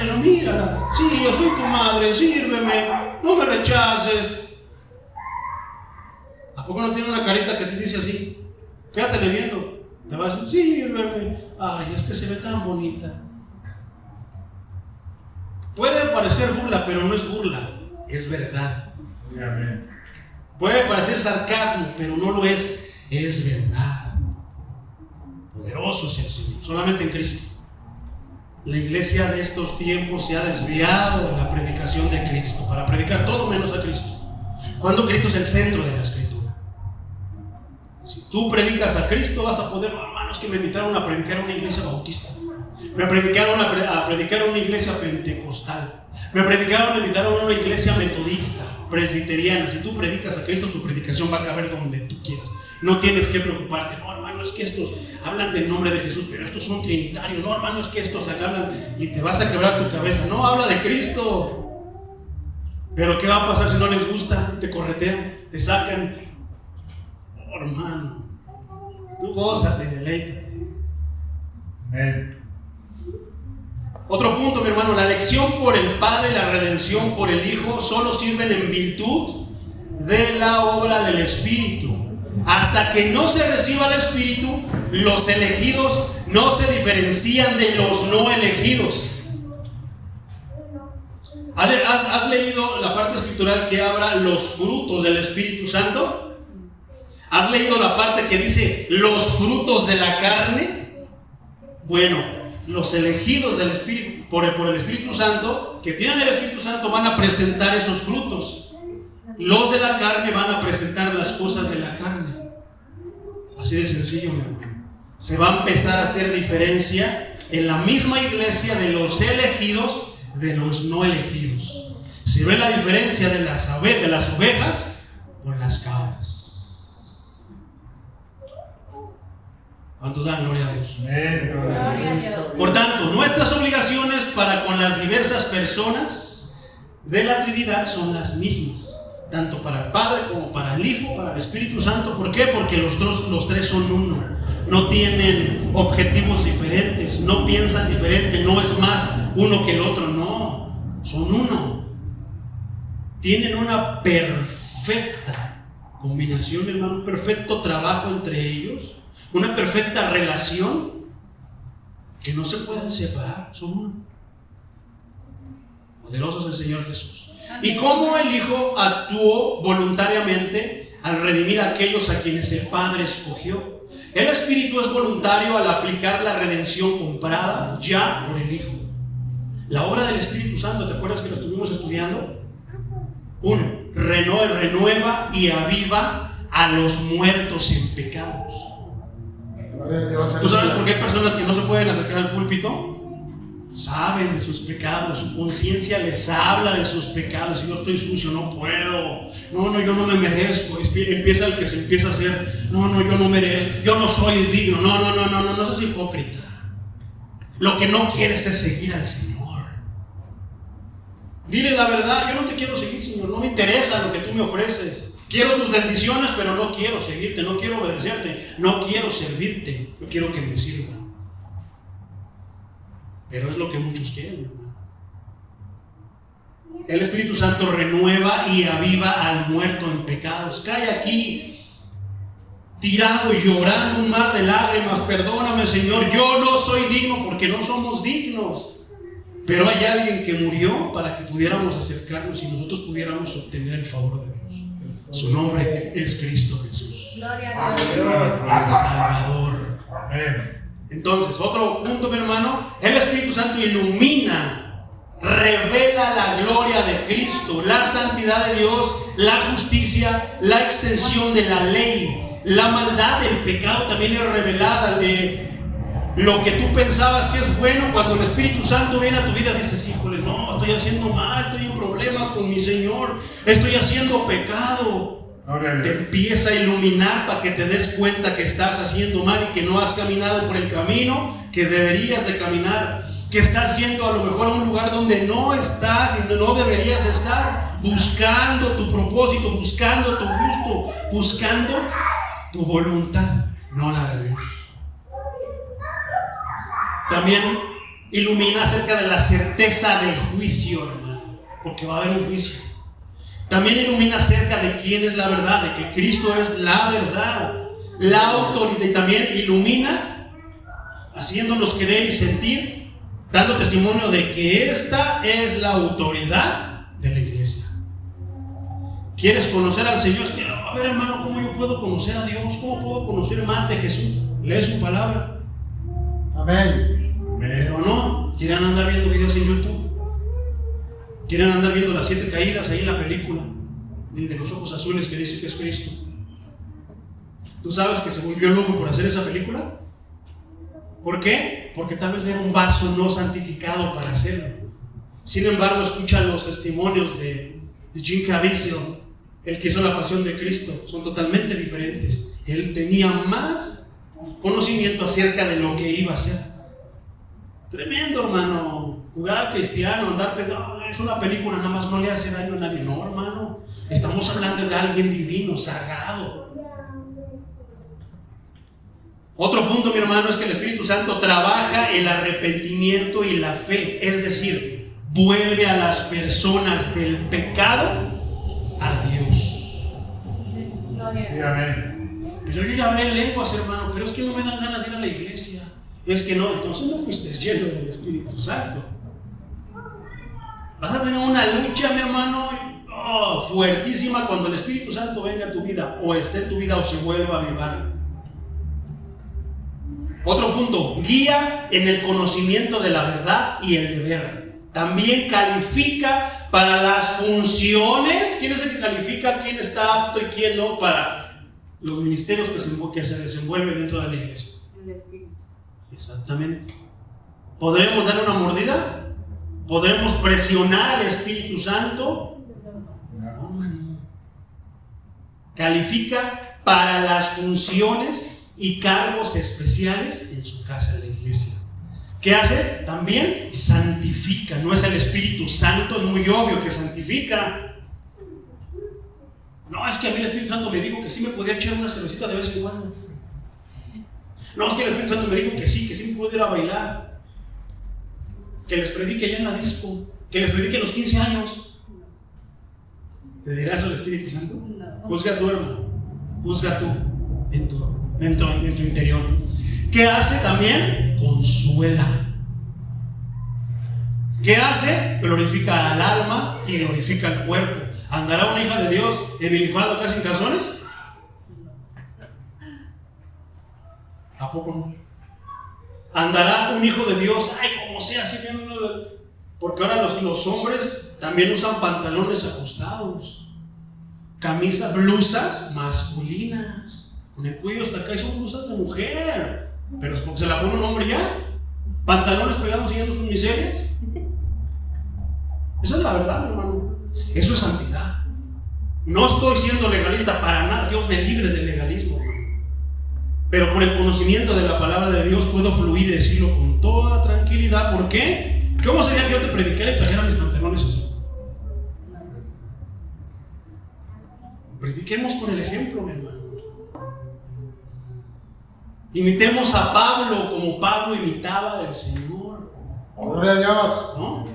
no, mírala. Sí, yo soy tu madre, sírveme, no me rechaces. ¿A poco no tiene una carita que te dice así? Quédatele viendo. Te va a decir, sírveme. Ay, es que se ve tan bonita. Puede parecer burla, pero no es burla, es verdad. Puede parecer sarcasmo, pero no lo es verdad. Poderoso es el Señor, solamente en Cristo. La iglesia de estos tiempos se ha desviado de la predicación de Cristo para predicar todo menos a Cristo, cuando Cristo es el centro de la Escritura. Si tú predicas a Cristo, vas a poder, hermanos, que me invitaron a predicar a una iglesia bautista, me predicaron a predicar a una iglesia pentecostal, me predicaron a invitar a una iglesia metodista, presbiteriana. Si tú predicas a Cristo, tu predicación va a caber donde tú quieras. No tienes que preocuparte. No, hermano, es que estos hablan del nombre de Jesús, pero estos son trinitarios. No, hermano, es que estos hablan y te vas a quebrar tu cabeza. No, habla de Cristo. Pero ¿qué va a pasar si no les gusta? Te corretean, te sacan. Oh, hermano, tú gózate, deleítate. Amén. Otro punto, mi hermano, la elección por el Padre y la redención por el Hijo solo sirven en virtud de la obra del Espíritu. Hasta que no se reciba el Espíritu, los elegidos no se diferencian de los no elegidos. ¿Has leído la parte escritural que habla los frutos del Espíritu Santo? ¿Has leído la parte que dice los frutos de la carne? Bueno, los elegidos del Espíritu, por el Espíritu Santo, que tienen el Espíritu Santo, van a presentar esos frutos. Los de la carne van a presentar las cosas de la carne. Así de sencillo, mi hermano. Se va a empezar a hacer diferencia en la misma iglesia de los elegidos de los no elegidos. Se ve la diferencia de las ovejas con las cabras. ¿Cuántos dan gloria a Dios? Por tanto, nuestras obligaciones para con las diversas personas de la Trinidad son las mismas, tanto para el Padre como para el Hijo, para el Espíritu Santo. ¿Por qué? Porque los tres son uno. No tienen objetivos diferentes, no piensan diferente, no es más uno que el otro, no, son uno. Tienen una perfecta combinación, hermano, un perfecto trabajo entre ellos, una perfecta relación que no se pueden separar, son uno. Poderoso es el Señor Jesús. Y cómo el Hijo actuó voluntariamente al redimir a aquellos a quienes el Padre escogió. El Espíritu es voluntario al aplicar la redención comprada ya por el Hijo. La obra del Espíritu Santo, ¿te acuerdas que lo estuvimos estudiando? 1. Renueva y aviva a los muertos en pecados. ¿Tú sabes por qué hay personas que no se pueden acercar al púlpito? Saben de sus pecados, su conciencia les habla de sus pecados. Si yo estoy sucio, no puedo. No, yo no me merezco. Empieza el que se empieza a hacer. No, yo no merezco. Yo no soy digno. No seas hipócrita. Lo que no quieres es seguir al Señor. Dile la verdad: yo no te quiero seguir, Señor. No me interesa lo que tú me ofreces. Quiero tus bendiciones, pero no quiero seguirte. No quiero obedecerte. No quiero servirte. No quiero que me sirvan. Pero es lo que muchos quieren, hermano. El Espíritu Santo renueva y aviva al muerto en pecados. Cae aquí tirado y llorando un mar de lágrimas. Perdóname, Señor, yo no soy digno, porque no somos dignos. Pero hay alguien que murió para que pudiéramos acercarnos y nosotros pudiéramos obtener el favor de Dios. Su nombre es Cristo Jesús, Gloria a Dios. el Salvador. Amén. Entonces, otro punto, mi hermano: el Espíritu Santo ilumina, revela la gloria de Cristo, la santidad de Dios, la justicia, la extensión de la ley, la maldad del pecado también es revelada. Lo que tú pensabas que es bueno, cuando el Espíritu Santo viene a tu vida, dices: híjole, no, estoy haciendo mal, estoy en problemas con mi Señor, estoy haciendo pecado. Te empieza a iluminar para que te des cuenta que estás haciendo mal y que no has caminado por el camino que deberías de caminar, que estás yendo a lo mejor a un lugar donde no estás y no deberías estar, buscando tu propósito, buscando tu gusto, buscando tu voluntad, no la de Dios. también ilumina acerca de la certeza del juicio, hermano, porque va a haber un juicio. También ilumina acerca de quién es la verdad, de que Cristo es la verdad, la autoridad. Y también ilumina haciéndonos creer y sentir, dando testimonio de que esta es la autoridad de la iglesia. ¿Quieres conocer al Señor? A ver, hermano, ¿cómo yo puedo conocer a Dios? ¿Cómo puedo conocer más de Jesús? Lee su palabra. Amén. Pero no, quieren andar viendo videos en YouTube. Quieren andar viendo las 7 caídas ahí en la película, de los ojos azules que dice que es Cristo. ¿Tú sabes que se volvió loco por hacer esa película? ¿Por qué? Porque tal vez era un vaso no santificado para hacerlo. Sin embargo, escucha los testimonios de Jim Caviezel, el que hizo La Pasión de Cristo. Son totalmente diferentes. Él tenía más conocimiento acerca de lo que iba a hacer. Tremendo, hermano. Jugar al cristiano, andar pegado, es una película, nada más no le hace daño a nadie. No, hermano. Estamos hablando de alguien divino, sagrado. Otro punto, mi hermano, es que el Espíritu Santo trabaja el arrepentimiento y la fe. Es decir, vuelve a las personas del pecado a Dios. Sí, amén. Pero yo ya hablé en lenguas, hermano, pero es que no me dan ganas de ir a la iglesia. Es que no, entonces no fuiste lleno del Espíritu Santo. Vas a tener una lucha, mi hermano, fuertísima cuando el Espíritu Santo venga a tu vida, o esté en tu vida, o se vuelva a avivar. Otro punto, guía en el conocimiento de la verdad y el deber. También califica para las funciones. ¿Quién es el que califica quién está apto y quién no para los ministerios que se desenvuelven dentro de la iglesia? El Espíritu. Exactamente. ¿Podremos dar una mordida? ¿Podremos presionar al Espíritu Santo? No, hermano. Califica para las funciones y cargos especiales en su casa, en la iglesia. ¿Qué hace? También santifica. No es el Espíritu Santo, es muy obvio que santifica. No, es que a mí el Espíritu Santo me dijo que sí me podía echar una cervecita de vez en cuando. No, es que el Espíritu Santo me dijo que sí me puedo ir a bailar. Que les predique allá en la disco, que les predique en los 15 años. ¿Te dirá eso el Espíritu Santo? No. Juzga tú, hermano. Juzga tú en tu interior. ¿Qué hace también? Consuela. ¿Qué hace? Glorifica al alma y glorifica al cuerpo. ¿Andará una hija de Dios en minifalda casi en calzones? ¿A poco no? ¿Andará un hijo de Dios? Ay, como sea, así bien. Porque ahora los hombres también usan pantalones ajustados, camisas, blusas masculinas, con el cuello hasta acá, y son blusas de mujer. Pero es porque se la pone un hombre ya. Pantalones pegados siguiendo sus miserias. Esa es la verdad, mi hermano. Eso es santidad. No estoy siendo legalista para nada. Dios me libre del legalismo, hermano. Pero por el conocimiento de la palabra de Dios puedo fluir y decirlo con toda tranquilidad. ¿Por qué? ¿Cómo sería que yo te predicara y trajera mis pantalones así? Prediquemos con el ejemplo, mi hermano. Imitemos a Pablo como Pablo imitaba del Señor. Gloria a Dios. ¿No?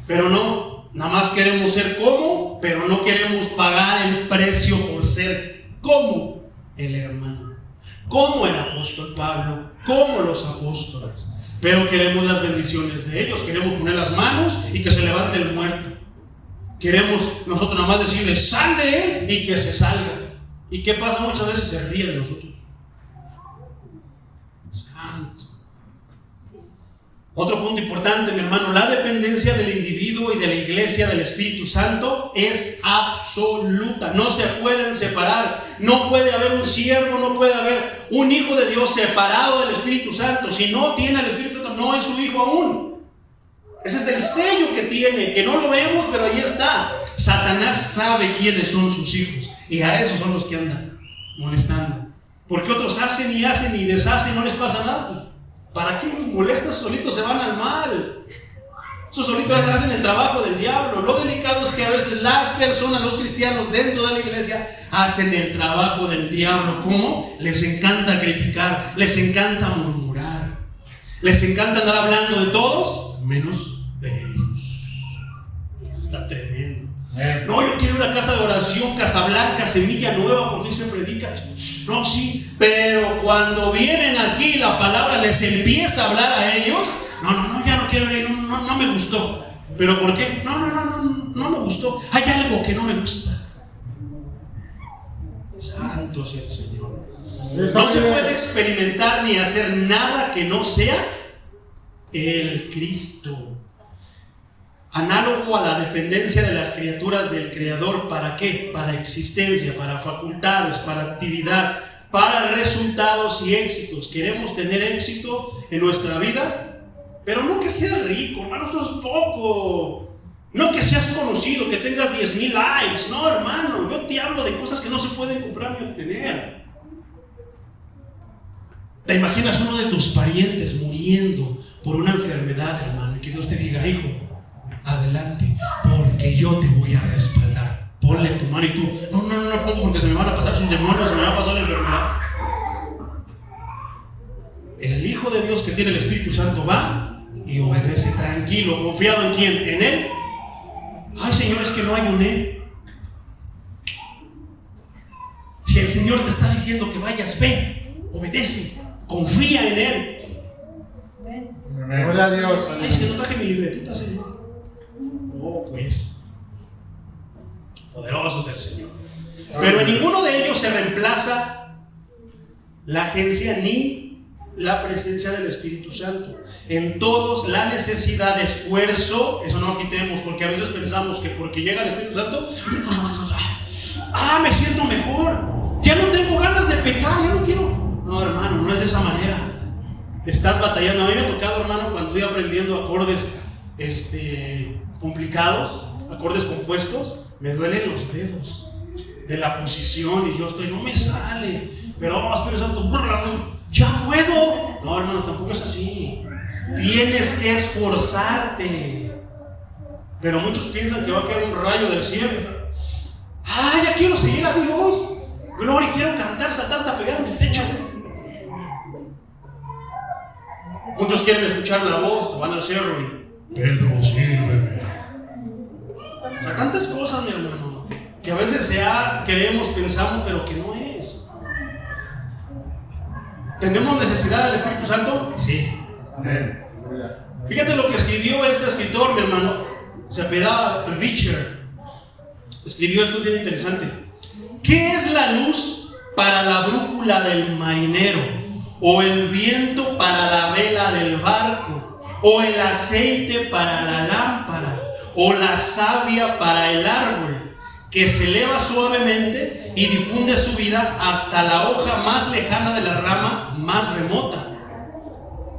Pero no, nada más queremos ser como, pero no queremos pagar el precio por ser como el hermano, como el apóstol Pablo, como los apóstoles. Pero queremos las bendiciones de ellos, queremos poner las manos y que se levante el muerto. Queremos nosotros nada más decirle, sal de él y que se salga. ¿Y qué pasa? Muchas veces se ríe de nosotros. Santo. Otro punto importante, mi hermano, la dependencia del individuo y de la iglesia del Espíritu Santo es absoluta. No se pueden separar. No puede haber un siervo, no puede haber un hijo de Dios separado del Espíritu Santo. Si no tiene al Espíritu Santo, no es su hijo aún. Ese es el sello que tiene, que no lo vemos, pero ahí está. Satanás sabe quiénes son sus hijos, y a esos son los que andan molestando. Porque otros hacen y deshacen, no les pasa nada. Pues, ¿para qué nos molestas? Solitos se van al mal. Esos solitos hacen el trabajo del diablo. Lo delicado es que a veces las personas, los cristianos dentro de la iglesia, hacen el trabajo del diablo. ¿Cómo? Les encanta criticar, les encanta murmurar, Les encanta andar hablando de todos, menos de ellos. Está tremendo. No, yo quiero una casa de oración, Casa Blanca, Semilla Nueva, porque se predica. No, sí, pero cuando vienen aquí la palabra les empieza a hablar a ellos. No, ya no quiero ir, no me gustó. ¿Pero por qué? No me gustó. Hay algo que no me gusta. Santo sea el Señor. No se puede experimentar ni hacer nada que no sea el Cristo. Análogo a la dependencia de las criaturas del Creador. ¿Para qué? Para existencia, para facultades, para actividad, para resultados y éxitos. Queremos tener éxito en nuestra vida, pero no que seas rico, hermano, eso es poco. No que seas conocido, que tengas 10,000 likes. No, hermano, yo te hablo de cosas que no se pueden comprar ni obtener. ¿Te imaginas uno de tus parientes muriendo por una enfermedad, hermano? Y que Dios te diga, hijo, adelante, porque yo te voy a respaldar. Ponle tu mano y tú, no pongo porque se me van a pasar sus demonios, se me va a pasar la enfermedad. El Hijo de Dios que tiene el Espíritu Santo va y obedece tranquilo, confiado en quién, en Él. Ay, Señor, es que no ayuné. Si el Señor te está diciendo que vayas, ve, obedece, confía en Él. Gloria a Dios. Ay, es que no traje mi libretita, Señor. Oh, pues, poderoso es el Señor. Pero en ninguno de ellos se reemplaza la agencia ni la presencia del Espíritu Santo. En todos la necesidad de esfuerzo, eso no lo quitemos, porque a veces pensamos que porque llega el Espíritu Santo, me siento mejor, ya no tengo ganas de pecar, ya no quiero. No, hermano, no es de esa manera. Estás batallando. A mí me ha tocado, hermano, cuando estoy aprendiendo acordes complicados, acordes compuestos, me duelen los dedos de la posición y yo estoy, no me sale, pero Espíritu Santo, ya puedo. No, hermano, tampoco es así. Tienes que esforzarte. Pero muchos piensan que va a caer un rayo del cielo. Ya quiero seguir a Dios, gloria, quiero cantar, saltar hasta pegar en el techo. Muchos quieren escuchar la voz, van al cerro y Pedro, sírveme. O sea, tantas cosas, mi hermano, que a veces creemos, pensamos, pero que no es. ¿Tenemos necesidad del Espíritu Santo? Sí. Amén. Fíjate lo que escribió este escritor, mi hermano. Se apellidaba Richer. Escribió esto bien interesante. ¿Qué es la luz para la brújula del marinero? ¿O el viento para la vela del barco? ¿O el aceite para la lámpara? ¿O la savia para el árbol? Que se eleva suavemente y difunde su vida hasta la hoja más lejana de la rama más remota.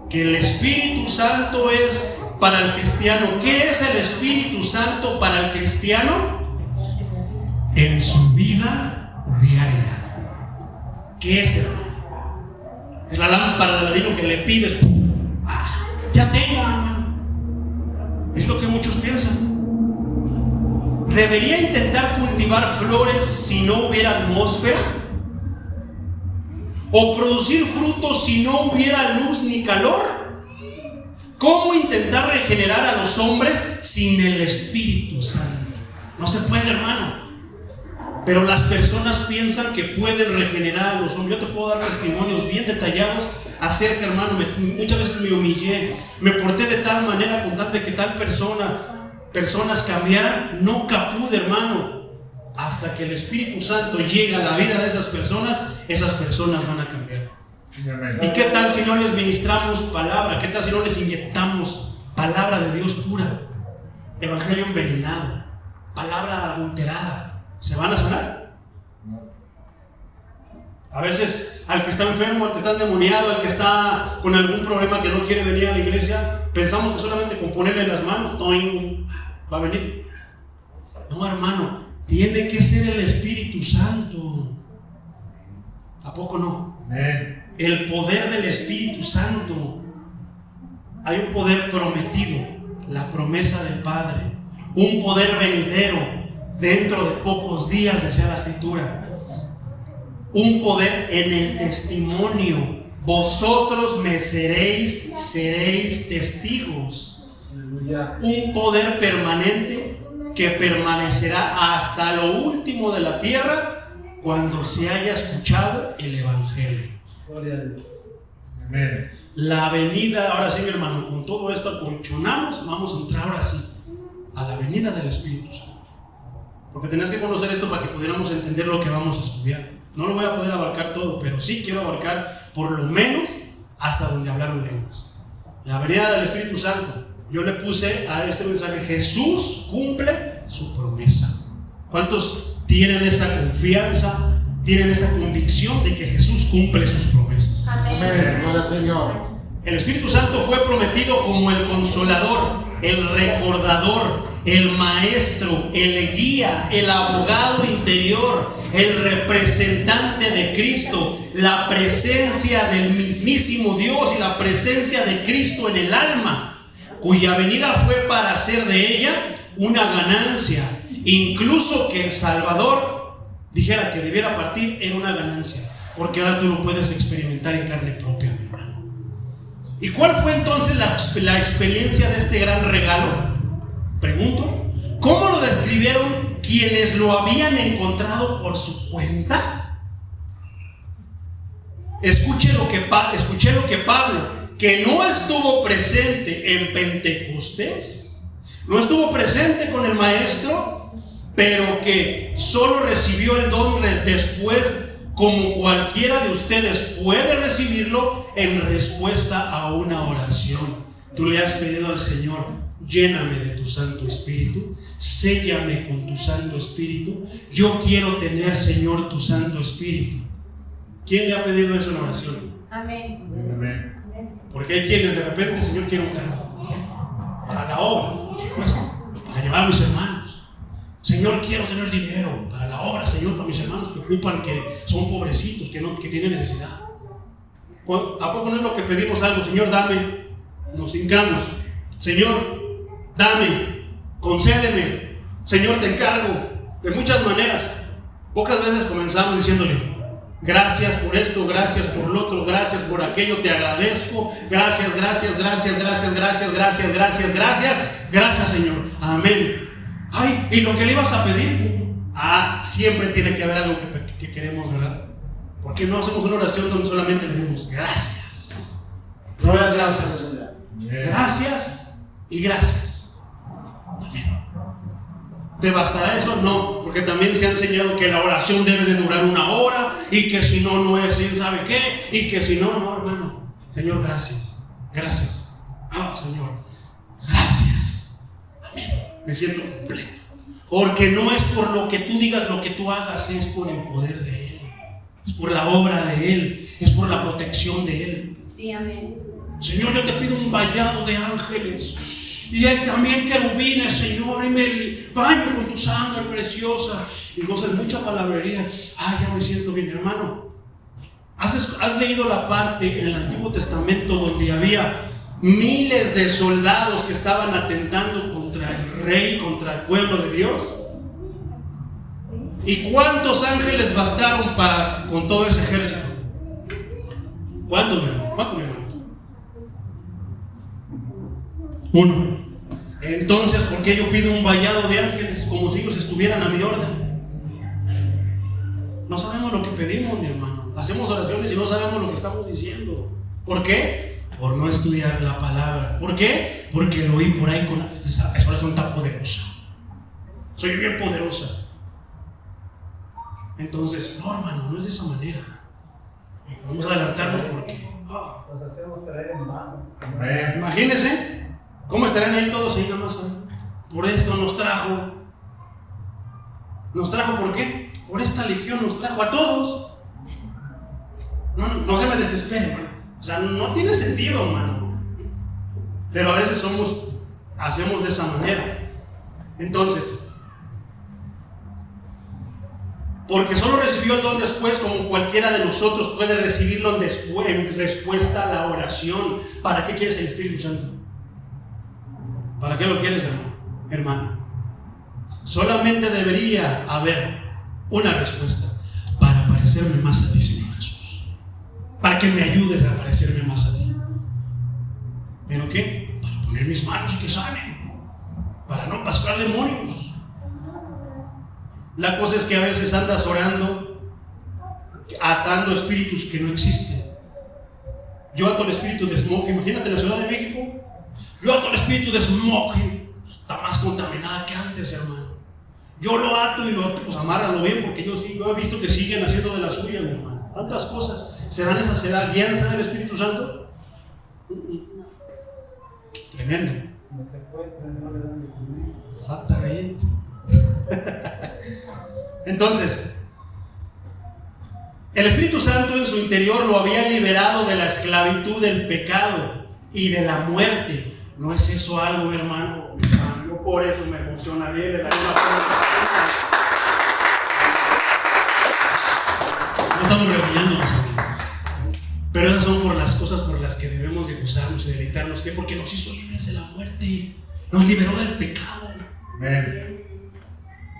Que el Espíritu Santo es para el cristiano. ¿Qué es el Espíritu Santo para el cristiano? En su vida diaria. ¿Qué es, hermano? Es la lámpara de ladino que le pides. Ya tengo, hermano. Es lo que muchos piensan. ¿Debería intentar cultivar flores si no hubiera atmósfera? ¿O producir frutos si no hubiera luz ni calor? ¿Cómo intentar regenerar a los hombres sin el Espíritu Santo? No se puede, hermano. Pero las personas piensan que pueden regenerar a los hombres. Yo te puedo dar testimonios bien detallados acerca, hermano. Muchas veces me humillé, me porté de tal manera con tal de que personas cambiaran. Nunca pude, hermano. Hasta que el Espíritu Santo llega a la vida de esas personas van a cambiar. ¿Y qué tal si no les ministramos palabra? ¿Qué tal si no les inyectamos palabra de Dios pura? Evangelio envenenado, palabra adulterada. ¿Se van a sanar? A veces al que está enfermo, al que está endemoniado, al que está con algún problema que no quiere venir a la iglesia, pensamos que solamente con ponerle las manos, ¡toing!, va a venir. No, hermano, tiene que ser el Espíritu Santo. ¿A poco no? El poder del Espíritu Santo. Hay un poder prometido, la promesa del Padre, un poder venidero. Dentro de pocos días, decía la Escritura, un poder en el testimonio vosotros me seréis testigos. Aleluya. Un poder permanente que permanecerá hasta lo último de la tierra cuando se haya escuchado el Evangelio. Gloria a Dios. Amén. La venida, ahora sí, mi hermano, con todo esto acolchonamos, vamos a entrar ahora sí a la venida del Espíritu Santo. Porque tenés que conocer esto para que pudiéramos entender lo que vamos a estudiar. No lo voy a poder abarcar todo, pero sí quiero abarcar por lo menos hasta donde hablaron lenguas. La venida del Espíritu Santo. Yo le puse a este mensaje: Jesús cumple su promesa. ¿Cuántos tienen esa confianza, tienen esa convicción de que Jesús cumple sus promesas? Amén. Gloria al Señor. El Espíritu Santo fue prometido como el consolador, el recordador, el maestro, el guía, el abogado interior, el representante de Cristo, la presencia del mismísimo Dios y la presencia de Cristo en el alma, cuya venida fue para hacer de ella una ganancia. Incluso que el Salvador dijera que debiera partir, era una ganancia, porque ahora tú lo puedes experimentar en carne propia, mi hermano. ¿Y cuál fue entonces la experiencia de este gran regalo? Pregunto, ¿cómo lo describieron quienes lo habían encontrado por su cuenta? Escuché lo que Pablo, que no estuvo presente en Pentecostés, no estuvo presente con el maestro, pero que solo recibió el don después, como cualquiera de ustedes puede recibirlo en respuesta a una oración. Tú le has pedido al Señor: lléname de tu Santo Espíritu, séllame con tu Santo Espíritu. Yo quiero tener, Señor, tu Santo Espíritu. ¿Quién le ha pedido eso en oración? Amén. Amén. Porque hay quienes de repente: Señor, quiero un carro para la obra, por supuesto, para llevar a mis hermanos. Señor, quiero tener dinero para la obra, Señor, para mis hermanos que ocupan, que son pobrecitos, que tienen necesidad. ¿A poco no es lo que pedimos algo? Señor, dame. Nos hincamos: Señor, dame, concédeme. Señor, te encargo. De muchas maneras. Pocas veces comenzamos diciéndole: gracias por esto, gracias por lo otro, gracias por aquello, te agradezco. Gracias, gracias, gracias, gracias, gracias, gracias, gracias, gracias. Gracias, Señor. Amén. Ay, ¿y lo que le ibas a pedir? Siempre tiene que haber algo que queremos, ¿verdad? Porque no hacemos una oración donde solamente le decimos gracias. Gloria a Dios. Gracias y gracias. ¿Te bastará eso? No, porque también se ha enseñado que la oración debe de durar 1 hora y que si no, no es ¿quién sabe qué? Y que si no, no, hermano. Señor, gracias. Gracias. Señor, gracias. Amén. Me siento completo. Porque no es por lo que tú digas, lo que tú hagas, es por el poder de Él. Es por la obra de Él. Es por la protección de Él. Sí, amén. Señor, yo te pido un vallado de ángeles y también querubines, Señor, y me baño con tu sangre preciosa. Y cosas, mucha palabrería. Ya me siento bien, hermano. ¿Has leído la parte en el Antiguo Testamento donde había miles de soldados que estaban atentando contra el rey, contra el pueblo de Dios? ¿Y cuántos ángeles bastaron con todo ese ejército? ¿Cuántos, mi hermano? ¿Cuántos, mi hermano? 1. Entonces, ¿por qué yo pido un vallado de ángeles como si ellos estuvieran a mi orden? No sabemos lo que pedimos, mi hermano. Hacemos oraciones y no sabemos lo que estamos diciendo. ¿Por qué? Por no estudiar la palabra. ¿Por qué? Porque lo oí por ahí con esa oración tan poderosa. Soy bien poderosa. Entonces, no, hermano, no es de esa manera. Vamos a adelantarnos porque Nos hacemos traer en mano. Amén. imagínense cómo estarán ahí todos ahí nada más. Por esto nos trajo. ¿Nos trajo por qué? Por esta legión nos trajo a todos. No se me desesperen, hermano. O sea, no tiene sentido, hermano. Pero a veces hacemos de esa manera. Entonces, porque solo recibió el don después, como cualquiera de nosotros puede recibirlo después, en respuesta a la oración. ¿Para qué quieres el Espíritu Santo? ¿Para qué lo quieres, hermano? Solamente debería haber una respuesta: para parecerme más a ti, Señor Jesús. para que me ayudes a parecerme más a ti. ¿Pero qué? Para poner mis manos y que sanen, para no pasar demonios. La cosa es que a veces andas orando, atando espíritus que no existen. Yo ato el espíritu de smog, imagínate en la Ciudad de México. Yo ato el espíritu de smog, está más contaminada que antes, hermano. Yo lo ato y lo ato, pues amárralo bien, porque yo he visto que siguen haciendo de la suya, mi hermano. Tantas cosas. ¿Será guianza del Espíritu Santo? Tremendo. Nos secuestran, no le dan de comer. Exactamente. Entonces, el Espíritu Santo en su interior lo había liberado de la esclavitud del pecado y de la muerte. ¿No es eso algo, hermano? Yo por eso me emocionaría y le daría una palabra. No estamos reuniéndonos, amigos. Pero esas son por las cosas por las que debemos de gozarnos y deleitarnos. ¿Qué? Porque nos hizo libres de la muerte. Nos liberó del pecado. Amén.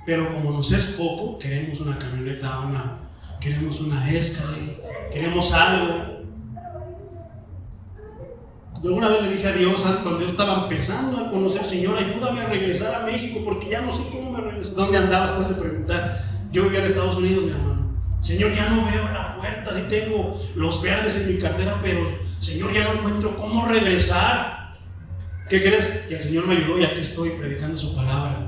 Pero como nos es poco, queremos una camioneta, queremos una Escalade, queremos algo. Yo alguna vez le dije a Dios, cuando yo estaba empezando a conocer, Señor, ayúdame a regresar a México, porque ya no sé cómo me regreso. ¿Dónde andaba hasta ese preguntar? Yo vivía en Estados Unidos, mi hermano. Señor, ya no veo la puerta, sí tengo los verdes en mi cartera, pero Señor, ya no encuentro cómo regresar. ¿Qué crees? Que el Señor me ayudó y aquí estoy predicando su palabra.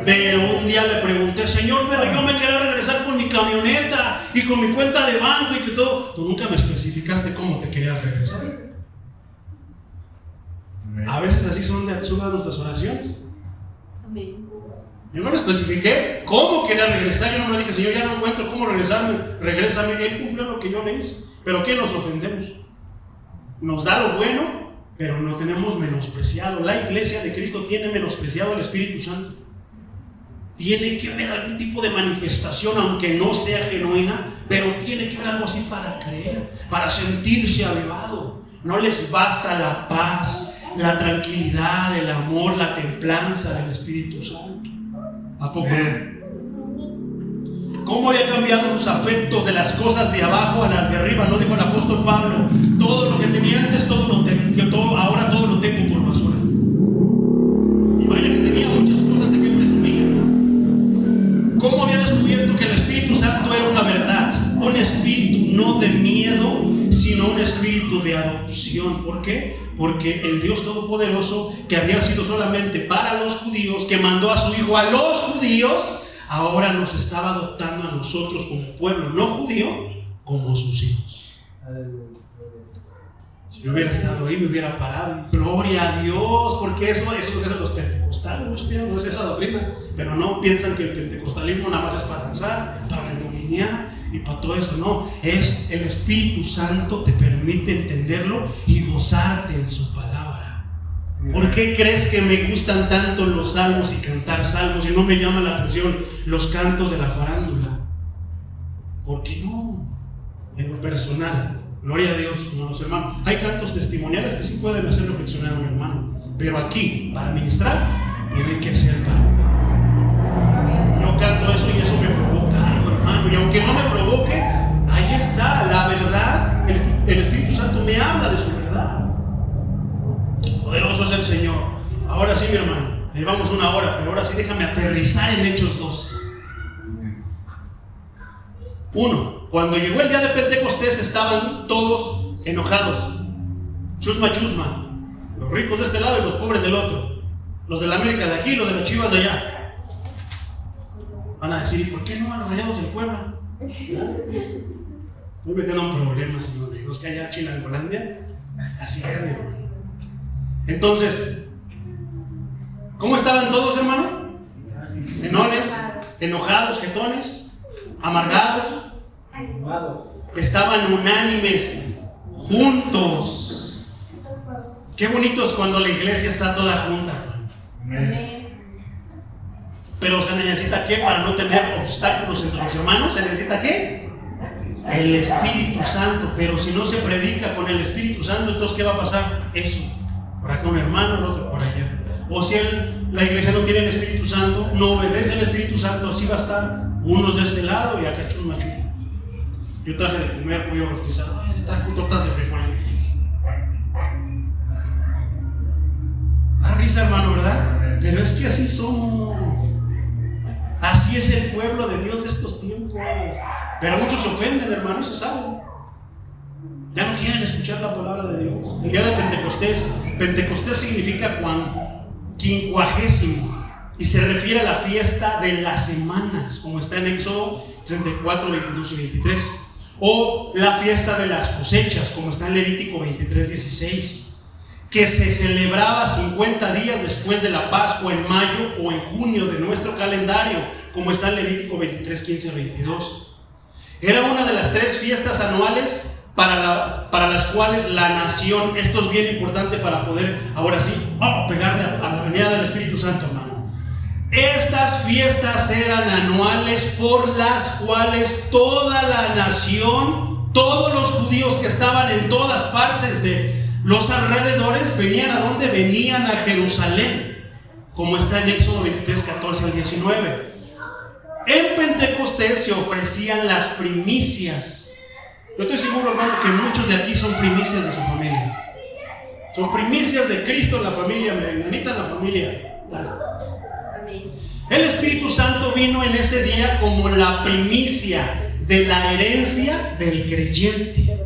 Pero un día le pregunté, Señor, pero yo me quería regresar con mi camioneta y con mi cuenta de banco y que todo. Tú nunca me especificaste cómo te querías regresar. A veces así son de absurdas nuestras oraciones. Amén. Yo no le especifiqué cómo quería regresar. Yo no le dije, Señor, ya no encuentro cómo regresarme. Regrésame. Él cumplió lo que yo le hice. ¿Pero qué? Nos ofendemos. Nos da lo bueno, pero no tenemos menospreciado. La iglesia de Cristo tiene menospreciado al Espíritu Santo. Tiene que haber algún tipo de manifestación, aunque no sea genuina, pero tiene que haber algo así para creer, para sentirse avivado. No les basta la paz, la tranquilidad, el amor, la templanza del Espíritu Santo. ¿A poco no? ¿Cómo había cambiado sus afectos de las cosas de abajo a las de arriba? ¿No dijo el apóstol Pablo? Todo lo que tenía antes, ahora todo lo tengo por basura. Y vaya que tenía muchas cosas de que presumir. ¿Cómo había descubierto que el Espíritu Santo era una verdad? Un espíritu no de miedo, sino un espíritu de adopción. ¿Por qué? Porque el Dios Todopoderoso, que había sido solamente para los judíos, que mandó a su Hijo a los judíos, ahora nos estaba adoptando a nosotros como pueblo no judío, como sus hijos. Si yo hubiera estado ahí, me hubiera parado. Gloria a Dios, porque eso es lo que hacen los pentecostales. Muchos tienen esa doctrina, pero no piensan que el pentecostalismo nada más es para danzar, para remolinear y para todo eso. No, es el Espíritu Santo te permite entenderlo y gozarte en su palabra. ¿Por qué crees que me gustan tanto los salmos y cantar salmos y no me llama la atención los cantos de la farándula? Porque no, en lo personal, gloria a Dios, hermanos, hermanos, hay cantos testimoniales que sí pueden hacer reflexionar a un hermano, pero aquí, para ministrar, tienen que ser para mí. Yo canto eso y eso me provoca algo, hermano, y aunque no me provoque, ahí está la verdad. El Espíritu Santo me habla de su verdad. Poderoso es el Señor. Ahora sí, mi hermano, llevamos una hora, pero ahora sí déjame aterrizar en Hechos 2. 1. Cuando llegó el día de Pentecostés estaban todos enojados. Chusma, chusma. Los ricos de este lado y los pobres del otro. Los de la América de aquí, los de las Chivas de allá. Van a decir, ¿y por qué no a los Rayados del Puebla? Estoy metiendo un problema, señor. Los que allá en Chilangolandia, así es, mi hermano. Entonces, ¿cómo estaban todos, hermano? Enones, enojados, jetones, amargados. Estaban unánimes, juntos. Qué bonito es cuando la iglesia está toda junta. Pero se necesita ¿qué? Para no tener obstáculos entre los hermanos, se necesita ¿qué? El Espíritu Santo. Pero si no se predica con el Espíritu Santo, entonces ¿qué va a pasar? Eso. Por acá un hermano, el otro por allá. O si la iglesia no tiene el Espíritu Santo, no obedece al Espíritu Santo, así va a estar unos de este lado y acá chusma. Yo traje de comer pollo rostizado. Ay, se trajo tortas de frijoles. Da risa, hermano, ¿verdad? Pero es que así somos. Así es el pueblo de Dios de estos tiempos. Pero muchos se ofenden, hermano, eso saben. Ya no quieren escuchar la palabra de Dios. El día de Pentecostés, Pentecostés significa quincuagésimo, y se refiere a la fiesta de las semanas, como está en Éxodo 34, 22 y 23. O la fiesta de las cosechas, como está en Levítico 23, 16, que se celebraba 50 días después de la Pascua en mayo o en junio de nuestro calendario, como está en Levítico 23, 15 y 22. Era una de las 3 fiestas anuales para las cuales la nación, esto es bien importante para poder, ahora sí, pegarle a la venida del Espíritu Santo, hermano. Estas fiestas eran anuales por las cuales toda la nación, todos los judíos que estaban en todas partes de los alrededores, venían a ¿dónde? Venían a Jerusalén, como está en Éxodo 23, 14 al 19. En Pentecostés se ofrecían las primicias. Yo estoy seguro, hermano, que muchos de aquí son primicias de su familia. Son primicias de Cristo en la familia, merenganita en la familia. Dale. El Espíritu Santo vino en ese día como la primicia de la herencia del creyente.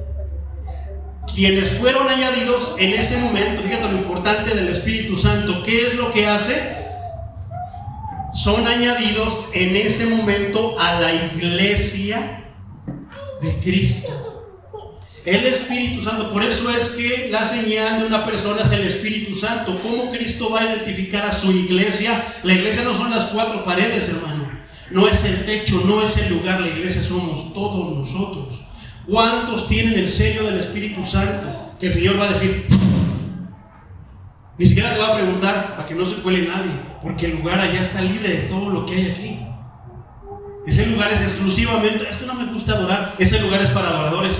Quienes fueron añadidos en ese momento, fíjate lo importante del Espíritu Santo, ¿qué es lo que hace? Son añadidos en ese momento a la iglesia de Cristo. El Espíritu Santo, por eso es que la señal de una persona es el Espíritu Santo. ¿Cómo Cristo va a identificar a su iglesia? La iglesia no son las 4 paredes, hermano. No es el techo, no es el lugar. La iglesia somos todos nosotros. ¿Cuántos tienen el sello del Espíritu Santo? Que el Señor va a decir, ni siquiera te va a preguntar para que no se cuele nadie, porque el lugar allá está libre de todo lo que hay aquí. Ese lugar es exclusivamente, es que no me gusta adorar, ese lugar es para adoradores.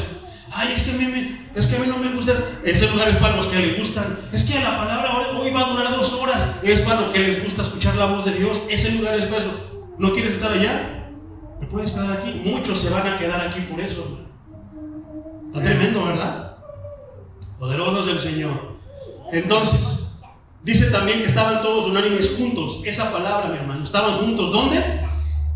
Ay, es que a mí no me gusta. Ese lugar es para los que les gustan. Es que la palabra hoy va a durar 2 horas. Es para los que les gusta escuchar la voz de Dios. Ese lugar es para eso. ¿No quieres estar allá? ¿Te puedes quedar aquí? Muchos se van a quedar aquí por eso. Está tremendo, ¿verdad? Poderoso es el Señor. Entonces, dice también que estaban todos unánimes juntos. Esa palabra, mi hermano, estaban juntos. ¿Dónde?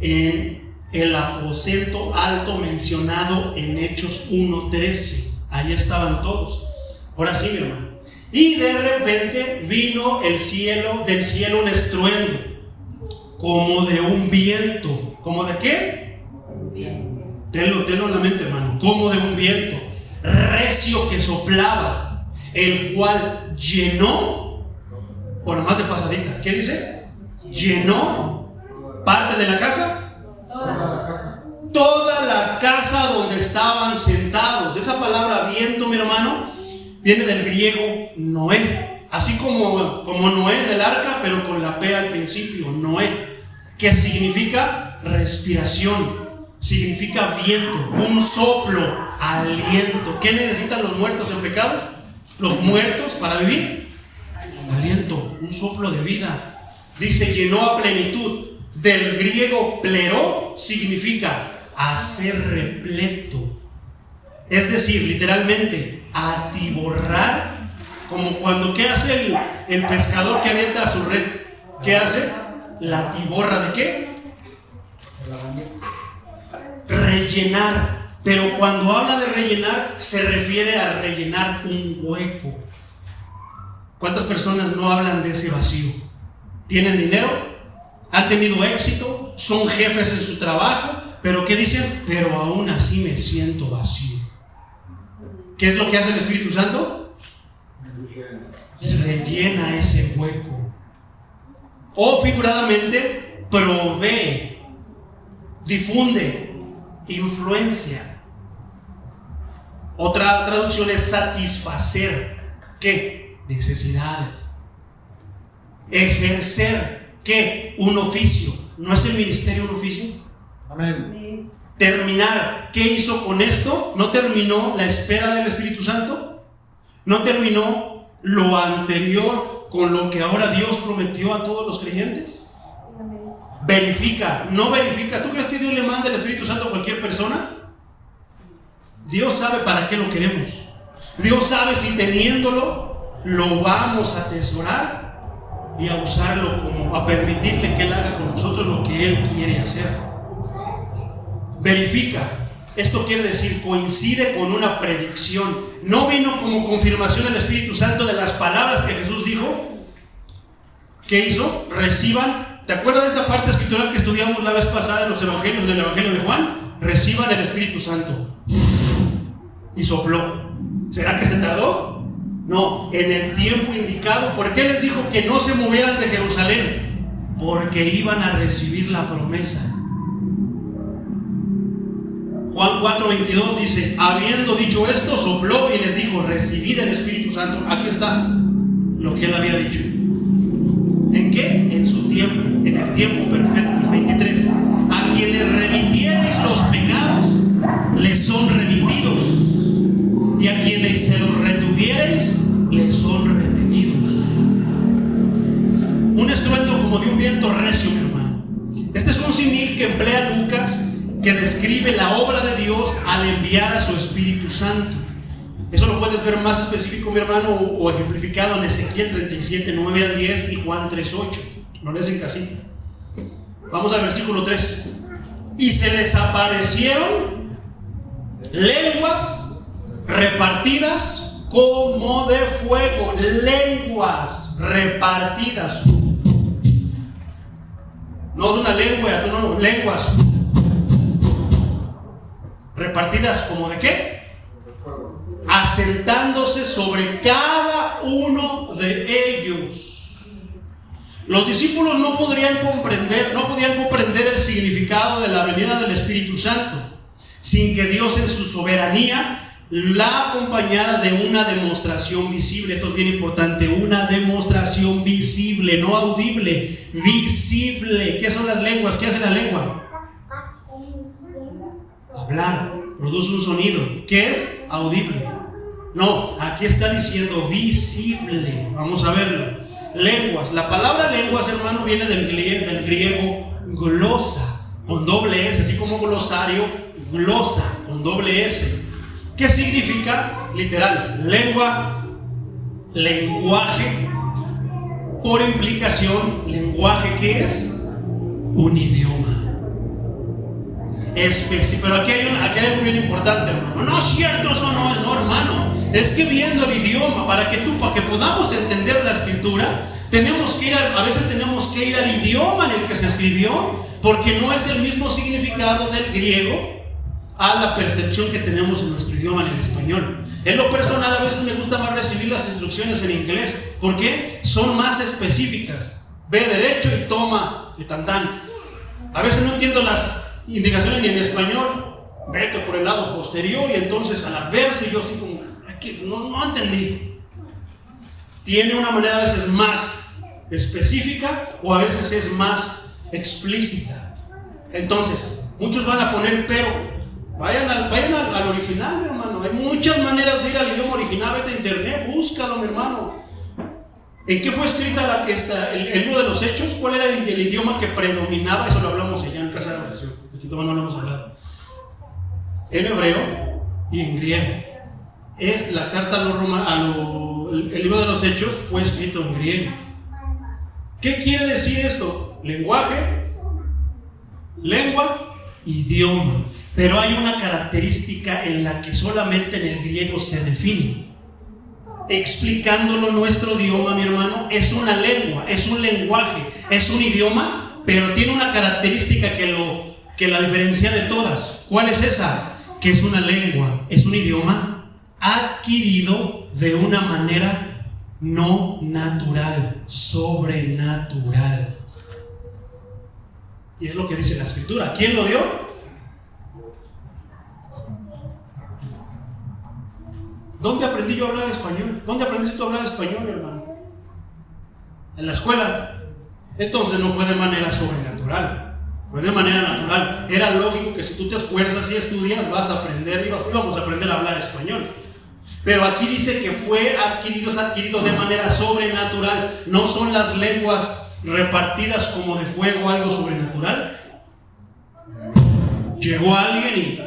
En el aposento alto mencionado en Hechos 1:13. Ahí estaban todos. Ahora sí, mi hermano. Y de repente vino del cielo un estruendo, como de un viento. ¿Como de qué? Tenlo en la mente, hermano. Como de un viento recio que soplaba, el cual llenó, bueno, más de pasadita, ¿qué dice? Llenó parte de la casa. Toda la casa donde estaban sentados. Esa palabra viento, mi hermano, viene del griego Noé, así como Noé del arca, pero con la P al principio, Noé, que significa respiración, significa viento, un soplo, aliento. ¿Qué necesitan los muertos en pecados? Los muertos para vivir, aliento, un soplo de vida. Dice, llenó a plenitud. Del griego pleró significa hacer repleto, es decir, literalmente atiborrar, como cuando ¿qué hace el pescador que avienta a su red? ¿Qué hace? La atiborra ¿de qué? Rellenar. Pero cuando habla de rellenar, se refiere a rellenar un hueco. ¿Cuántas personas no hablan de ese vacío? ¿Tienen dinero? ¿Han tenido éxito? ¿Son jefes en su trabajo? ¿Pero qué dicen? Pero aún así me siento vacío. ¿Qué es lo que hace el Espíritu Santo? Rellena ese hueco. O figuradamente, provee, difunde, influencia. Otra traducción es satisfacer. ¿Qué? Necesidades. Ejercer. ¿Qué? Un oficio. ¿No es el ministerio un oficio? Amén. Terminar. ¿Qué hizo con esto? ¿No terminó la espera del Espíritu Santo? ¿No terminó lo anterior con lo que ahora Dios prometió a todos los creyentes? Verifica. ¿No verifica? ¿Tú crees que Dios le manda el Espíritu Santo a cualquier persona? Dios sabe para qué lo queremos. Dios sabe si teniéndolo lo vamos a atesorar y a usarlo, como a permitirle que Él haga con nosotros lo que Él quiere hacer. Verifica. Esto quiere decir, coincide con una predicción. No vino como confirmación del Espíritu Santo de las palabras que Jesús dijo. ¿Qué hizo? Reciban. ¿Te acuerdas de esa parte escritural que estudiamos la vez pasada en los evangelios, en el Evangelio de Juan? Reciban el Espíritu Santo. Y sopló. ¿Será que se tardó? No, en el tiempo indicado. ¿Por qué les dijo que no se movieran de Jerusalén? Porque iban a recibir la promesa. Juan 4:22 dice, habiendo dicho esto, sopló y les dijo, recibid el Espíritu Santo. Aquí está lo que Él había dicho. ¿En qué? En su tiempo, en el tiempo perfecto. 23. A quienes remitiereis los pecados, les son remitidos. Y a quienes se los retuviereis, les son retenidos. Un estruendo como de un viento recio, mi hermano. Este es un símil que emplea Lucas, que describe la obra de Dios al enviar a su Espíritu Santo. Eso lo puedes ver más específico, mi hermano, o ejemplificado en Ezequiel 37, 9 al 10 y Juan 3, 8. Lo lees en casita. Vamos al versículo 3. Y se les aparecieron lenguas repartidas como de fuego. Lenguas repartidas. No de una lengua, no, lenguas repartidas como de qué? Asentándose sobre cada uno de ellos. Los discípulos no podían comprender el significado de la venida del Espíritu Santo sin que Dios en su soberanía la acompañara de una demostración visible. Esto es bien importante, una demostración visible, no audible, visible. ¿Qué son las lenguas? ¿Qué hace la lengua? Hablar, produce un sonido. ¿Qué es? Audible. No, aquí está diciendo visible. Vamos a verlo. Lenguas. La palabra lenguas, hermano, viene del griego glosa, con doble S, así como glosario, glosa, con doble S. ¿Qué significa? Literal, lengua, lenguaje. Por implicación, lenguaje, ¿qué es? Un idioma. Pero aquí hay algo bien importante, hermano. No es cierto, eso no es, no, hermano. Es que viendo el idioma, para que podamos entender la escritura, a veces tenemos que ir al idioma en el que se escribió, porque no es el mismo significado del griego a la percepción que tenemos en nuestro idioma, en el español. En lo personal, a veces me gusta más recibir las instrucciones en inglés. ¿Por qué? Son más específicas. Ve derecho y toma el tantán. A veces no entiendo las indicaciones ni en español, vete por el lado posterior, y entonces al verse yo así como aquí, no entendí. Tiene una manera a veces más específica o a veces es más explícita. Entonces muchos van a poner pero. Vayan al original, mi hermano. Hay muchas maneras de ir al idioma original. Vete a internet, búscalo, mi hermano. ¿En qué fue escrita el libro de los Hechos? ¿Cuál era el idioma que predominaba? Eso lo hablamos allá en casa de oración. Aquí todavía no lo hemos hablado. En hebreo y en griego. Es la carta el libro de los Hechos fue escrito en griego. ¿Qué quiere decir esto? Lenguaje, lengua, idioma. Pero hay una característica en la que solamente en el griego se define. Explicándolo nuestro idioma, mi hermano, es una lengua, es un lenguaje, es un idioma, pero tiene una característica que la diferencia de todas. ¿Cuál es esa? Que es una lengua, es un idioma adquirido de una manera no natural, sobrenatural. Y es lo que dice la Escritura. ¿Quién lo dio? ¿Dónde aprendí yo a hablar español? ¿Dónde aprendiste tú a hablar español, hermano? En la escuela. Entonces no fue de manera sobrenatural, fue de manera natural. Era lógico que si tú te esfuerzas y estudias, vas a aprender, íbamos a aprender a hablar español. Pero aquí dice que fue adquirido de manera sobrenatural. ¿No son las lenguas repartidas como de fuego algo sobrenatural? Llegó alguien y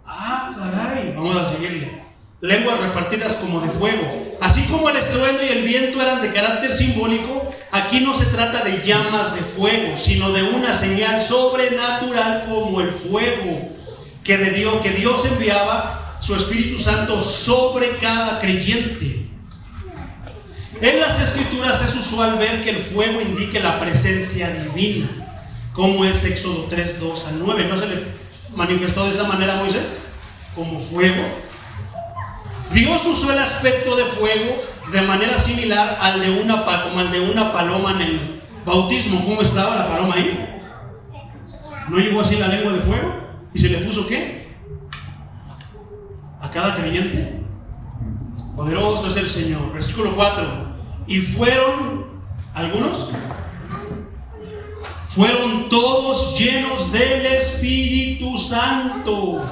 caray, Vamos a seguirle. Lenguas repartidas como de fuego. Así como el estruendo y el viento eran de carácter simbólico, aquí no se trata de llamas de fuego, sino de una señal sobrenatural como el fuego que Dios enviaba su Espíritu Santo sobre cada creyente. En las Escrituras es usual ver que el fuego indique la presencia divina, como es Éxodo 3, 2 al 9. ¿No se le manifestó de esa manera a Moisés? Como fuego. Dios usó el aspecto de fuego de manera similar al de una paloma en el bautismo. ¿Cómo estaba la paloma ahí? ¿No llegó así la lengua de fuego? ¿Y se le puso qué? A cada creyente. Poderoso es el Señor. Versículo 4. Y fueron, ¿algunos? Fueron todos llenos del Espíritu Santo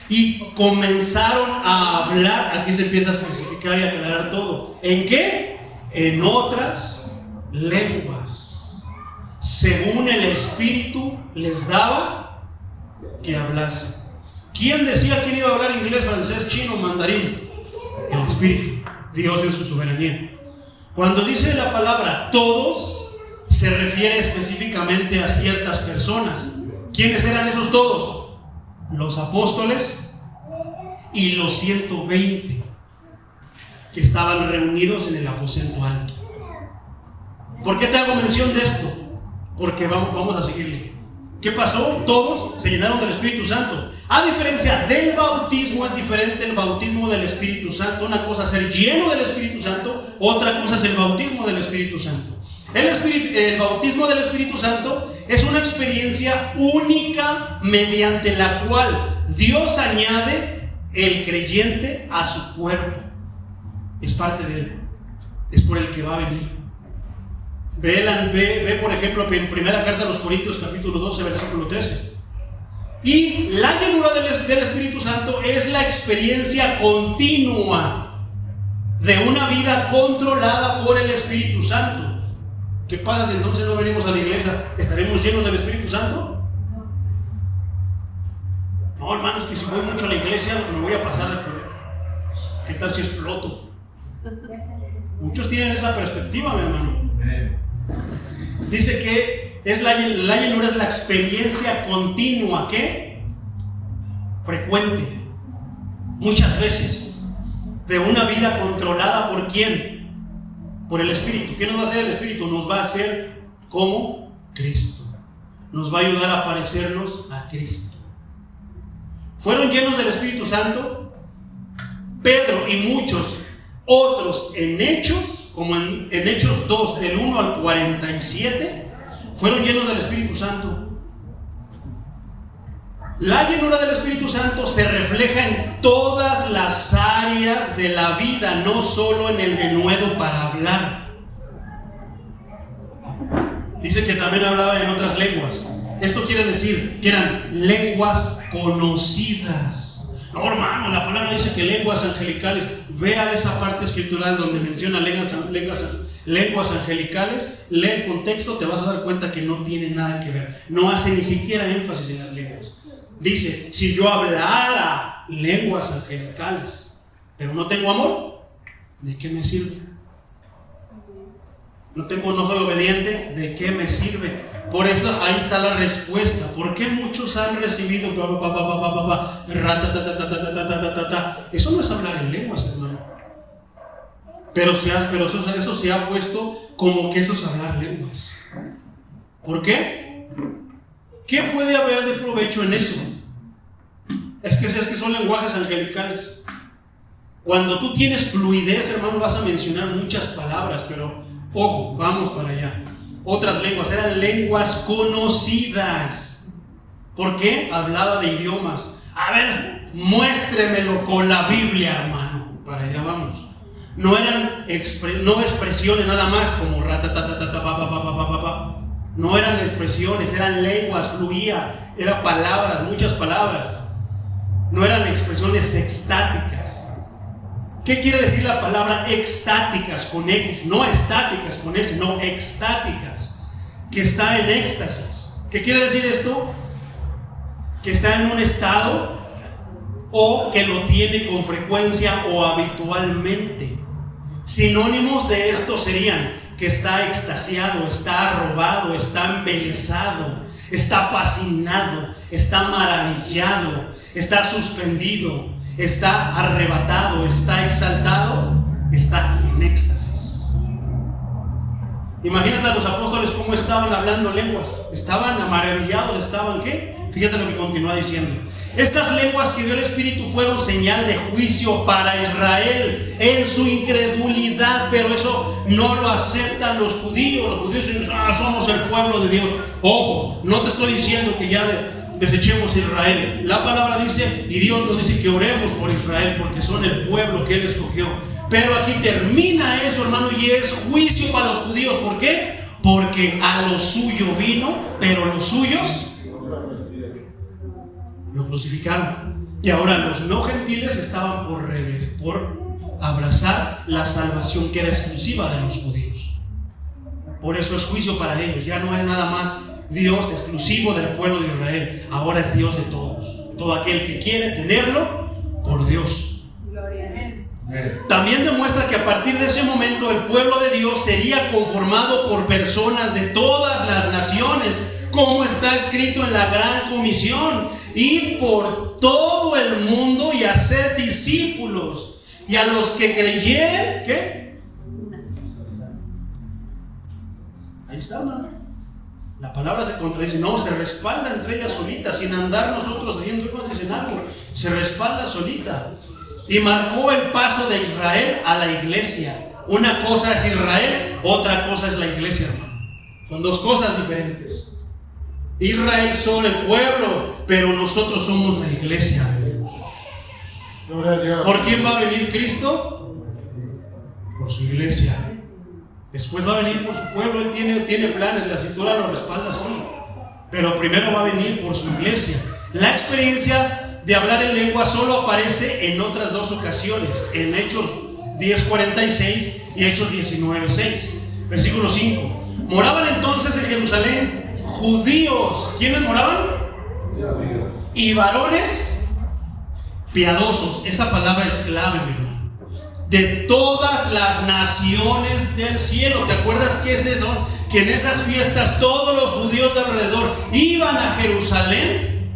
y comenzaron a hablar. Aquí se empieza a especificar y a aclarar todo. ¿En qué? En otras lenguas, según el Espíritu les daba que hablase. ¿Quién decía quién iba a hablar inglés, francés, chino, mandarín? El Espíritu, Dios en su soberanía. Cuando dice la palabra todos, se refiere específicamente a ciertas personas. ¿Quiénes eran esos todos? Los apóstoles y los 120 que estaban reunidos en el aposento alto. ¿Por qué te hago mención de esto? Porque vamos a seguirle. ¿Qué pasó? Todos se llenaron del Espíritu Santo. A diferencia del bautismo, es diferente el bautismo del Espíritu Santo. Una cosa es ser lleno del Espíritu Santo, otra cosa es el bautismo del Espíritu Santo. El bautismo del Espíritu Santo es una experiencia única mediante la cual Dios añade el creyente a su cuerpo. Es parte de él, es por el que va a venir. Ve por ejemplo en primera carta a los Corintios capítulo 12 versículo 13. Y la llenura del Espíritu Santo es la experiencia continua de una vida controlada por el Espíritu Santo. ¿Qué pasa si entonces no venimos a la iglesia? ¿Estaremos llenos del Espíritu Santo? No, hermanos, que si voy mucho a la iglesia me voy a pasar de poder. ¿Qué tal si exploto? Muchos tienen esa perspectiva, mi hermano. Dice que la llenura es la experiencia continua, ¿qué? Frecuente, muchas veces, de una vida controlada ¿por quién? Por el Espíritu. ¿Qué nos va a hacer el Espíritu? Nos va a hacer como Cristo. Nos va a ayudar a parecernos a Cristo. Fueron llenos del Espíritu Santo Pedro y muchos otros en Hechos, como en Hechos 2 del 1 al 47, fueron llenos del Espíritu Santo. La llenura del Espíritu Santo se refleja en todas las áreas de la vida, no solo en el denuedo para hablar. Dice que también hablaba en otras lenguas. Esto quiere decir que eran lenguas conocidas. No, hermano, la palabra dice que lenguas angelicales. Vea esa parte escritural donde menciona lenguas angelicales. Lee el contexto, te vas a dar cuenta que no tiene nada que ver. No hace ni siquiera énfasis en las lenguas. Dice, si yo hablara lenguas angelicales, pero no tengo amor, ¿de qué me sirve? No soy obediente, ¿de qué me sirve? Por eso ahí está la respuesta. ¿Por qué muchos han recibido eso no es hablar en lenguas, hermano? Pero eso se ha puesto como que eso es hablar lenguas. ¿Por qué? ¿Qué puede haber de provecho en eso? Es que son lenguajes angelicales. Cuando tú tienes fluidez, hermano, vas a mencionar muchas palabras, pero ojo, vamos para allá. Otras lenguas eran lenguas conocidas. ¿Por qué? Hablaba de idiomas. A ver, muéstremelo con la Biblia, hermano. Para allá vamos. No eran expresiones nada más como no eran expresiones, eran lenguas, fluía, eran palabras, muchas palabras. No eran expresiones extáticas. ¿Qué quiere decir la palabra extáticas con X? No estáticas con S, no extáticas, que está en éxtasis. ¿Qué quiere decir esto? Que está en un estado o que lo tiene con frecuencia o habitualmente. Sinónimos de esto serían que está extasiado, está arrobado, está embelesado, está fascinado, está maravillado, está suspendido, está arrebatado, está exaltado, está en éxtasis. Imagínate a los apóstoles cómo estaban hablando lenguas. Estaban maravillados, estaban ¿qué? Fíjate lo que continúa diciendo. Estas lenguas que dio el Espíritu fueron señal de juicio para Israel en su incredulidad, pero eso no lo aceptan los judíos. Los judíos dicen, somos el pueblo de Dios. Ojo, no te estoy diciendo que ya desechemos Israel. La palabra dice, y Dios nos dice que oremos por Israel, porque son el pueblo que Él escogió. Pero aquí termina eso, hermano, y es juicio para los judíos. ¿Por qué? Porque a lo suyo vino, pero los suyos lo crucificaron. Y ahora los no gentiles estaban por abrazar la salvación que era exclusiva de los judíos. Por eso es juicio para ellos. Ya no es nada más Dios exclusivo del pueblo de Israel. Ahora es Dios de todos. Todo aquel que quiere tenerlo por Dios. También demuestra que a partir de ese momento el pueblo de Dios sería conformado por personas de todas las naciones, como está escrito en la Gran Comisión: ir por todo el mundo y hacer discípulos, y a los que creyeren, ¿qué? Ahí está, ¿no? La palabra se contradice, no, se respalda entre ellas solita, sin andar nosotros haciendo énfasis en algo, se respalda solita. Y marcó el paso de Israel a la iglesia. Una cosa es Israel, otra cosa es la iglesia, hermano. Son dos cosas diferentes. Israel son el pueblo, pero nosotros somos la iglesia de Dios. ¿Por quién va a venir Cristo? Por su iglesia. Después va a venir por su pueblo. Él tiene planes, la escritura lo respalda así. Pero primero va a venir por su iglesia. La experiencia de hablar en lengua solo aparece en otras dos ocasiones, en Hechos 10:46 y Hechos 19:6. Versículo 5. Moraban entonces en Jerusalén judíos. ¿Quiénes moraban? Y varones piadosos. Esa palabra es clave, mi hermano. De todas las naciones del cielo. ¿Te acuerdas qué es eso? Que en esas fiestas todos los judíos de alrededor iban a Jerusalén.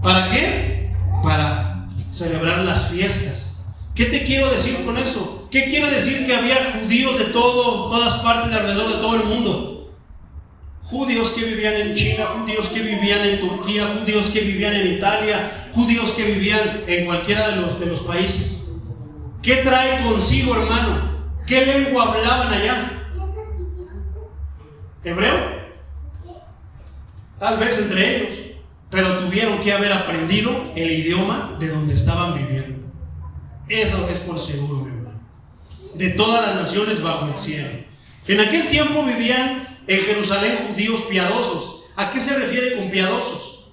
¿Para qué? Para celebrar las fiestas. ¿Qué te quiero decir con eso? ¿Qué quiere decir que había judíos de todas partes de alrededor de todo el mundo? Judíos que vivían en China, judíos que vivían en Turquía, judíos que vivían en Italia, judíos que vivían en cualquiera de los países. ¿Qué trae consigo, hermano? ¿Qué lengua hablaban allá? ¿Hebreo? Tal vez entre ellos, pero tuvieron que haber aprendido el idioma de donde estaban viviendo. Eso es por seguro, mi hermano. De todas las naciones bajo el cielo. En aquel tiempo vivían en Jerusalén judíos piadosos. ¿A qué se refiere con piadosos?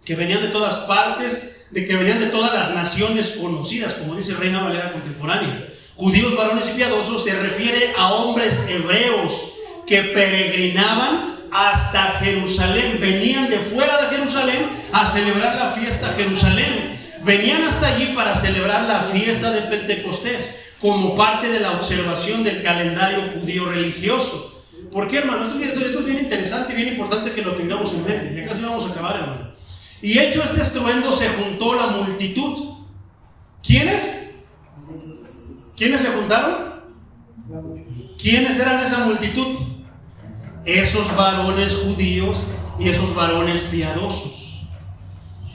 Que venían de todas partes, de que venían de todas las naciones conocidas, como dice Reina Valera contemporánea. Judíos, varones y piadosos se refiere a hombres hebreos que peregrinaban hasta Jerusalén. Venían de fuera de Jerusalén a celebrar la fiesta a Jerusalén. Venían hasta allí para celebrar la fiesta de Pentecostés como parte de la observación del calendario judío religioso. ¿Por qué, hermano? Esto es bien interesante y bien importante que lo tengamos en mente. Ya casi vamos a acabar, hermano. Y hecho este estruendo, se juntó la multitud. ¿Quiénes? ¿Quiénes se juntaron? ¿Quiénes eran esa multitud? Esos varones judíos y esos varones piadosos.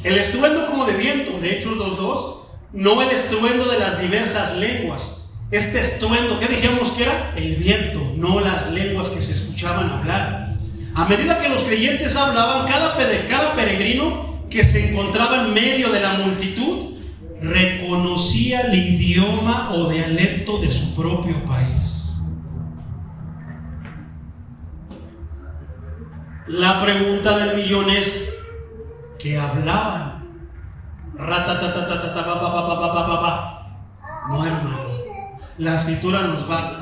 El estruendo como de viento, de Hechos 2:2, no el estruendo de las diversas lenguas. Este estruendo, ¿qué dijimos que era? El viento, no las lenguas que se escuchaban hablar. A medida que los creyentes hablaban, cada peregrino que se encontraba en medio de la multitud reconocía el idioma o dialecto de su propio país. La pregunta del millón es: ¿qué hablaban? No, hermano. La escritura nos va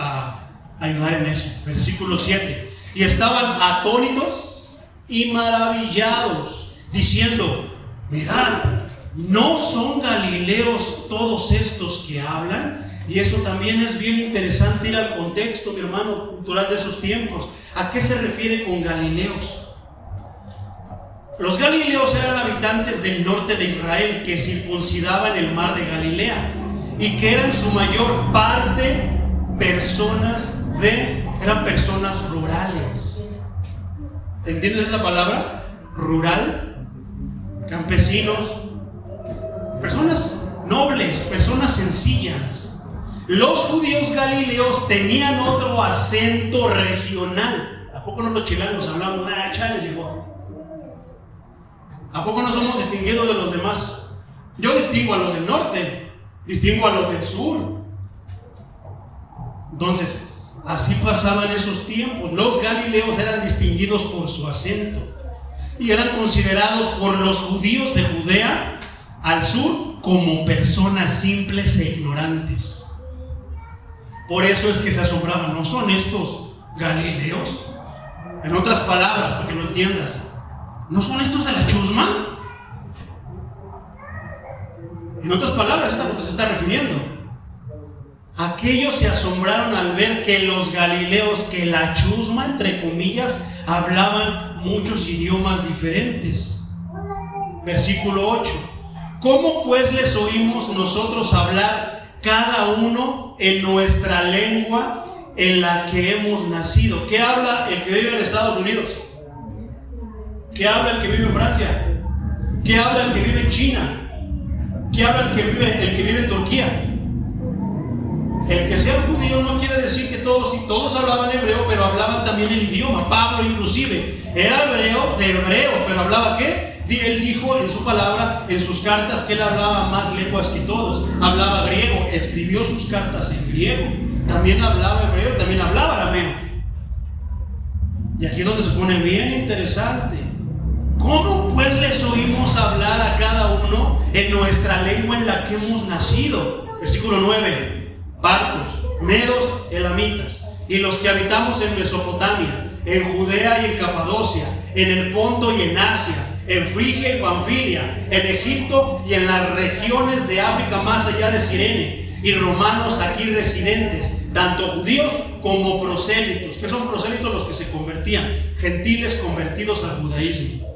a ayudar en eso. Versículo 7. Y estaban atónitos y maravillados, diciendo: mirad, ¿no son galileos todos estos que hablan? Y eso también es bien interesante, ir al contexto, mi hermano, cultural de esos tiempos. ¿A qué se refiere con galileos? Los galileos eran habitantes del norte de Israel que circuncidaban el mar de Galilea y que eran su mayor parte eran personas rurales. ¿Entiendes esa palabra? Rural, campesinos, personas nobles, personas sencillas. Los judíos galileos tenían otro acento regional. ¿A poco no los chilangos hablamos? Chales, igual. ¿A poco no somos distinguidos de los demás? Yo distingo a los del norte, distingo a los del sur. Entonces, así pasaban esos tiempos. Los galileos eran distinguidos por su acento y eran considerados por los judíos de Judea al sur como personas simples e ignorantes. Por eso es que se asombraban. ¿No son estos galileos? En otras palabras, para que lo entiendas, ¿no son estos de la chusma? En otras palabras, es a lo que se está refiriendo. Aquellos se asombraron al ver que los galileos, que la chusma, entre comillas, hablaban muchos idiomas diferentes. Versículo 8. ¿Cómo pues les oímos nosotros hablar cada uno en nuestra lengua en la que hemos nacido? ¿Qué habla el que vive en Estados Unidos? ¿Qué habla el que vive en Francia? ¿Qué habla el que vive en China? ¿Qué habla el que vive en Turquía? El que sea judío no quiere decir que todos hablaban hebreo, pero hablaban también el idioma. Pablo inclusive era hebreo de hebreos, pero ¿hablaba qué? Él dijo en su palabra, en sus cartas, que él hablaba más lenguas que todos. Hablaba griego, escribió sus cartas en griego. También hablaba hebreo, también hablaba arameo. Y aquí es donde se pone bien interesante. ¿Cómo pues les oímos hablar a cada uno en nuestra lengua en la que hemos nacido? Versículo 9. Partos, medos, elamitas, y los que habitamos en Mesopotamia, en Judea y en Capadocia, en el Ponto y en Asia, en Frigia y Panfilia, en Egipto y en las regiones de África más allá de Cirene, y romanos aquí residentes, tanto judíos como prosélitos. ¿Qué son prosélitos? Los que se convertían, gentiles convertidos al judaísmo.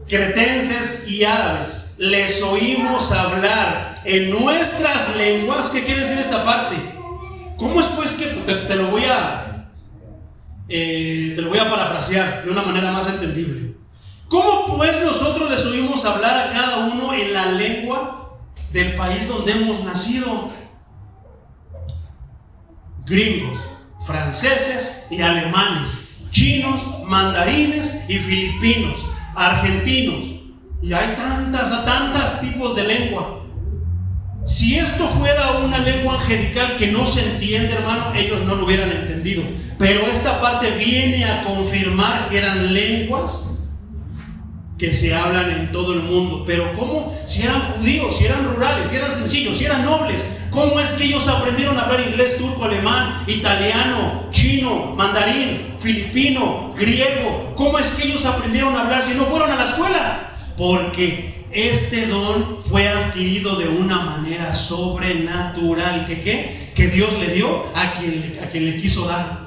Cretenses y árabes, les oímos hablar en nuestras lenguas. ¿Qué quiere decir esta parte? ¿Cómo es pues que te lo voy a parafrasear de una manera más entendible? ¿Cómo pues nosotros les oímos hablar a cada uno en la lengua del país donde hemos nacido? Gringos, franceses y alemanes, chinos, mandarines y filipinos, argentinos, y hay tantos tipos de lengua. Si esto fuera una lengua angelical que no se entiende, hermano, ellos no lo hubieran entendido. Pero esta parte viene a confirmar que eran lenguas que se hablan en todo el mundo. Pero ¿cómo? Si eran judíos, si eran rurales, si eran sencillos, si eran nobles, ¿cómo es que ellos aprendieron a hablar inglés, turco, alemán, italiano, chino, mandarín, filipino, griego? ¿Cómo es que ellos aprendieron a hablar si no fueron a la escuela? Porque este don fue adquirido de una manera sobrenatural. Que Dios le dio a quien le quiso dar.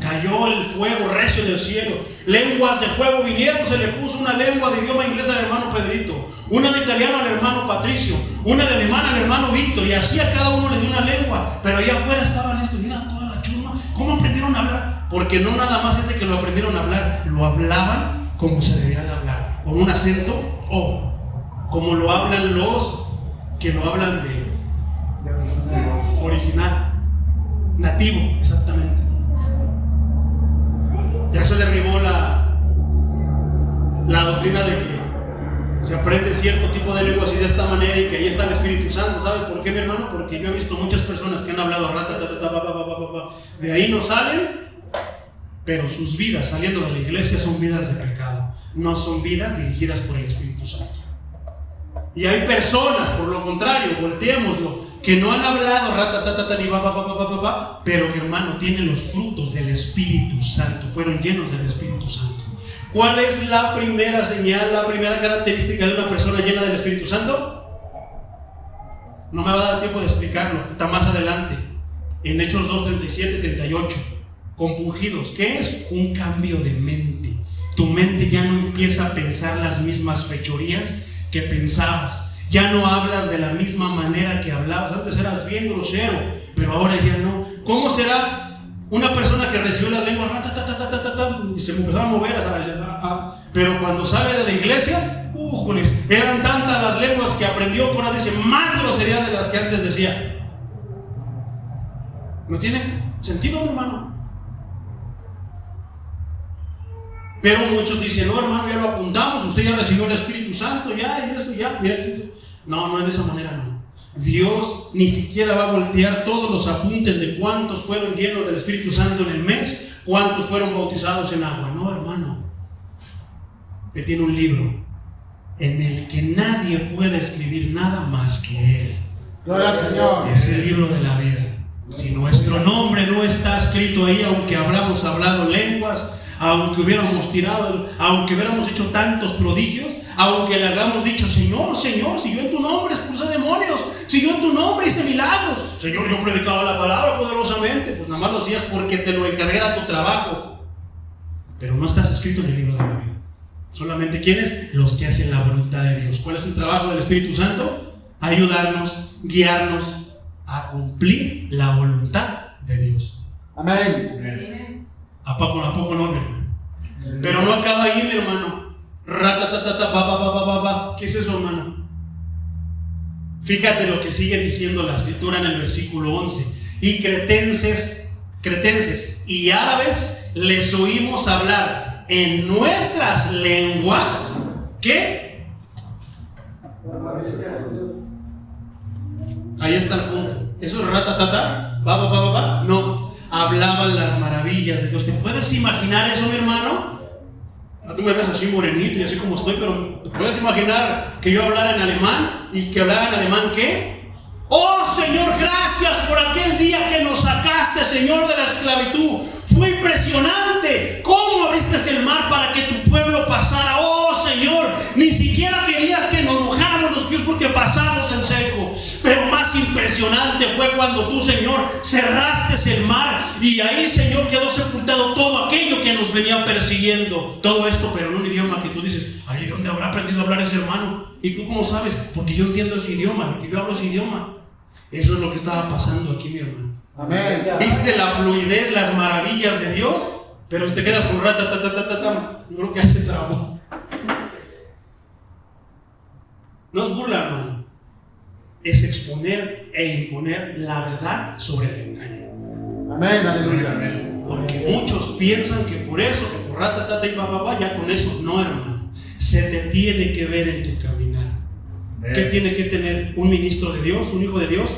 Cayó el fuego recio del cielo, lenguas de fuego vinieron. Se le puso una lengua de idioma inglés al hermano Pedrito, una de italiano al hermano Patricio, una de alemán al hermano Víctor, y así a cada uno le dio una lengua. Pero allá afuera estaban esto, mira toda la chusma. ¿Cómo aprendieron a hablar? Porque no nada más es de que lo aprendieron a hablar, lo hablaban como se debía de hablar, con un acento O, como lo hablan los que lo hablan de original, nativo, exactamente. Ya se derribó la doctrina de que se aprende cierto tipo de lenguas y de esta manera, y que ahí está el Espíritu Santo. ¿Sabes por qué, mi hermano? Porque yo he visto muchas personas que han hablado de ahí no salen, pero sus vidas saliendo de la iglesia son vidas de pecado, no son vidas dirigidas por el Espíritu Santo. Y hay personas, por lo contrario, volteémoslo, que no han hablado pero que, hermano, tienen los frutos del Espíritu Santo, fueron llenos del Espíritu Santo. ¿Cuál es la primera señal, la primera característica de una persona llena del Espíritu Santo? No me va a dar tiempo de explicarlo, está más adelante, en Hechos 2, 37, 38. Compungidos, ¿qué es? Un cambio de mente. Tu mente ya no empieza a pensar las mismas fechorías que pensabas. Ya no hablas de la misma manera que hablabas. Antes eras bien grosero, pero ahora ya no. ¿Cómo será una persona que recibió las lenguas y se empezó a mover? Pero cuando sale de la iglesia, eran tantas las lenguas que aprendió, ahora dice más groserías de las que antes decía. ¿No tiene sentido, hermano? Pero muchos dicen, no, hermano, ya lo apuntamos, usted ya recibió el Espíritu Santo, ya, y eso, ya, mira que eso. No es de esa manera, no. Dios ni siquiera va a voltear todos los apuntes de cuántos fueron llenos del Espíritu Santo en el mes, cuántos fueron bautizados en agua. No, hermano. Él tiene un libro en el que nadie puede escribir nada más que Él. Gloria al Señor. Es el libro de la vida. Si nuestro nombre no está escrito ahí, aunque habramos hablado lenguas, aunque hubiéramos tirado, aunque hubiéramos hecho tantos prodigios, aunque le hagamos dicho, Señor, Señor, si yo en tu nombre expulsé demonios, si yo en tu nombre hice milagros, Señor, yo predicaba la palabra poderosamente, pues nada más lo hacías porque te lo encargué, era tu trabajo, pero no estás escrito en el libro de la vida. Solamente ¿quiénes? Los que hacen la voluntad de Dios. ¿Cuál es el trabajo del Espíritu Santo? Ayudarnos, guiarnos a cumplir la voluntad de Dios. Amén. ¿A poco no, mi hermano? Pero no acaba ahí, mi hermano. ¿Qué es eso, hermano? Fíjate lo que sigue diciendo la escritura en el versículo 11. Y cretenses y árabes les oímos hablar en nuestras lenguas. ¿Qué? Ahí está el punto. Eso es no. Hablaban las maravillas de Dios. ¿Te puedes imaginar eso, mi hermano? Tú me ves así morenito y así como estoy, pero ¿te puedes imaginar que yo hablara en alemán y que hablara en alemán qué? Oh Señor, gracias por aquel día que nos sacaste, Señor, de la esclavitud. Fue impresionante cómo abriste el mar para que tu pueblo pasara. Oh Señor, ni siquiera querías que nos mojáramos los pies porque pasamos en seco. Pero más impresionante fue cuando tú, Señor, cerraste el mar y ahí, Señor, quedó sepultado todo aquello que nos venía persiguiendo. Todo esto, pero en un idioma que tú dices, ¿ahí dónde habrá aprendido a hablar ese hermano? ¿Y tú cómo sabes? Porque yo entiendo ese idioma, porque yo hablo ese idioma. Eso es lo que estaba pasando aquí, mi hermano. Amén. ¿Viste la fluidez, las maravillas de Dios? Pero te quedas con yo creo que hace trabajo. No es burla, hermano. Es exponer e imponer la verdad sobre el engaño. Amén, aleluya. Porque muchos piensan que por eso, que por y ya con eso. No, hermano. Se te tiene que ver en tu caminar. ¿Qué tiene que tener un ministro de Dios, un hijo de Dios?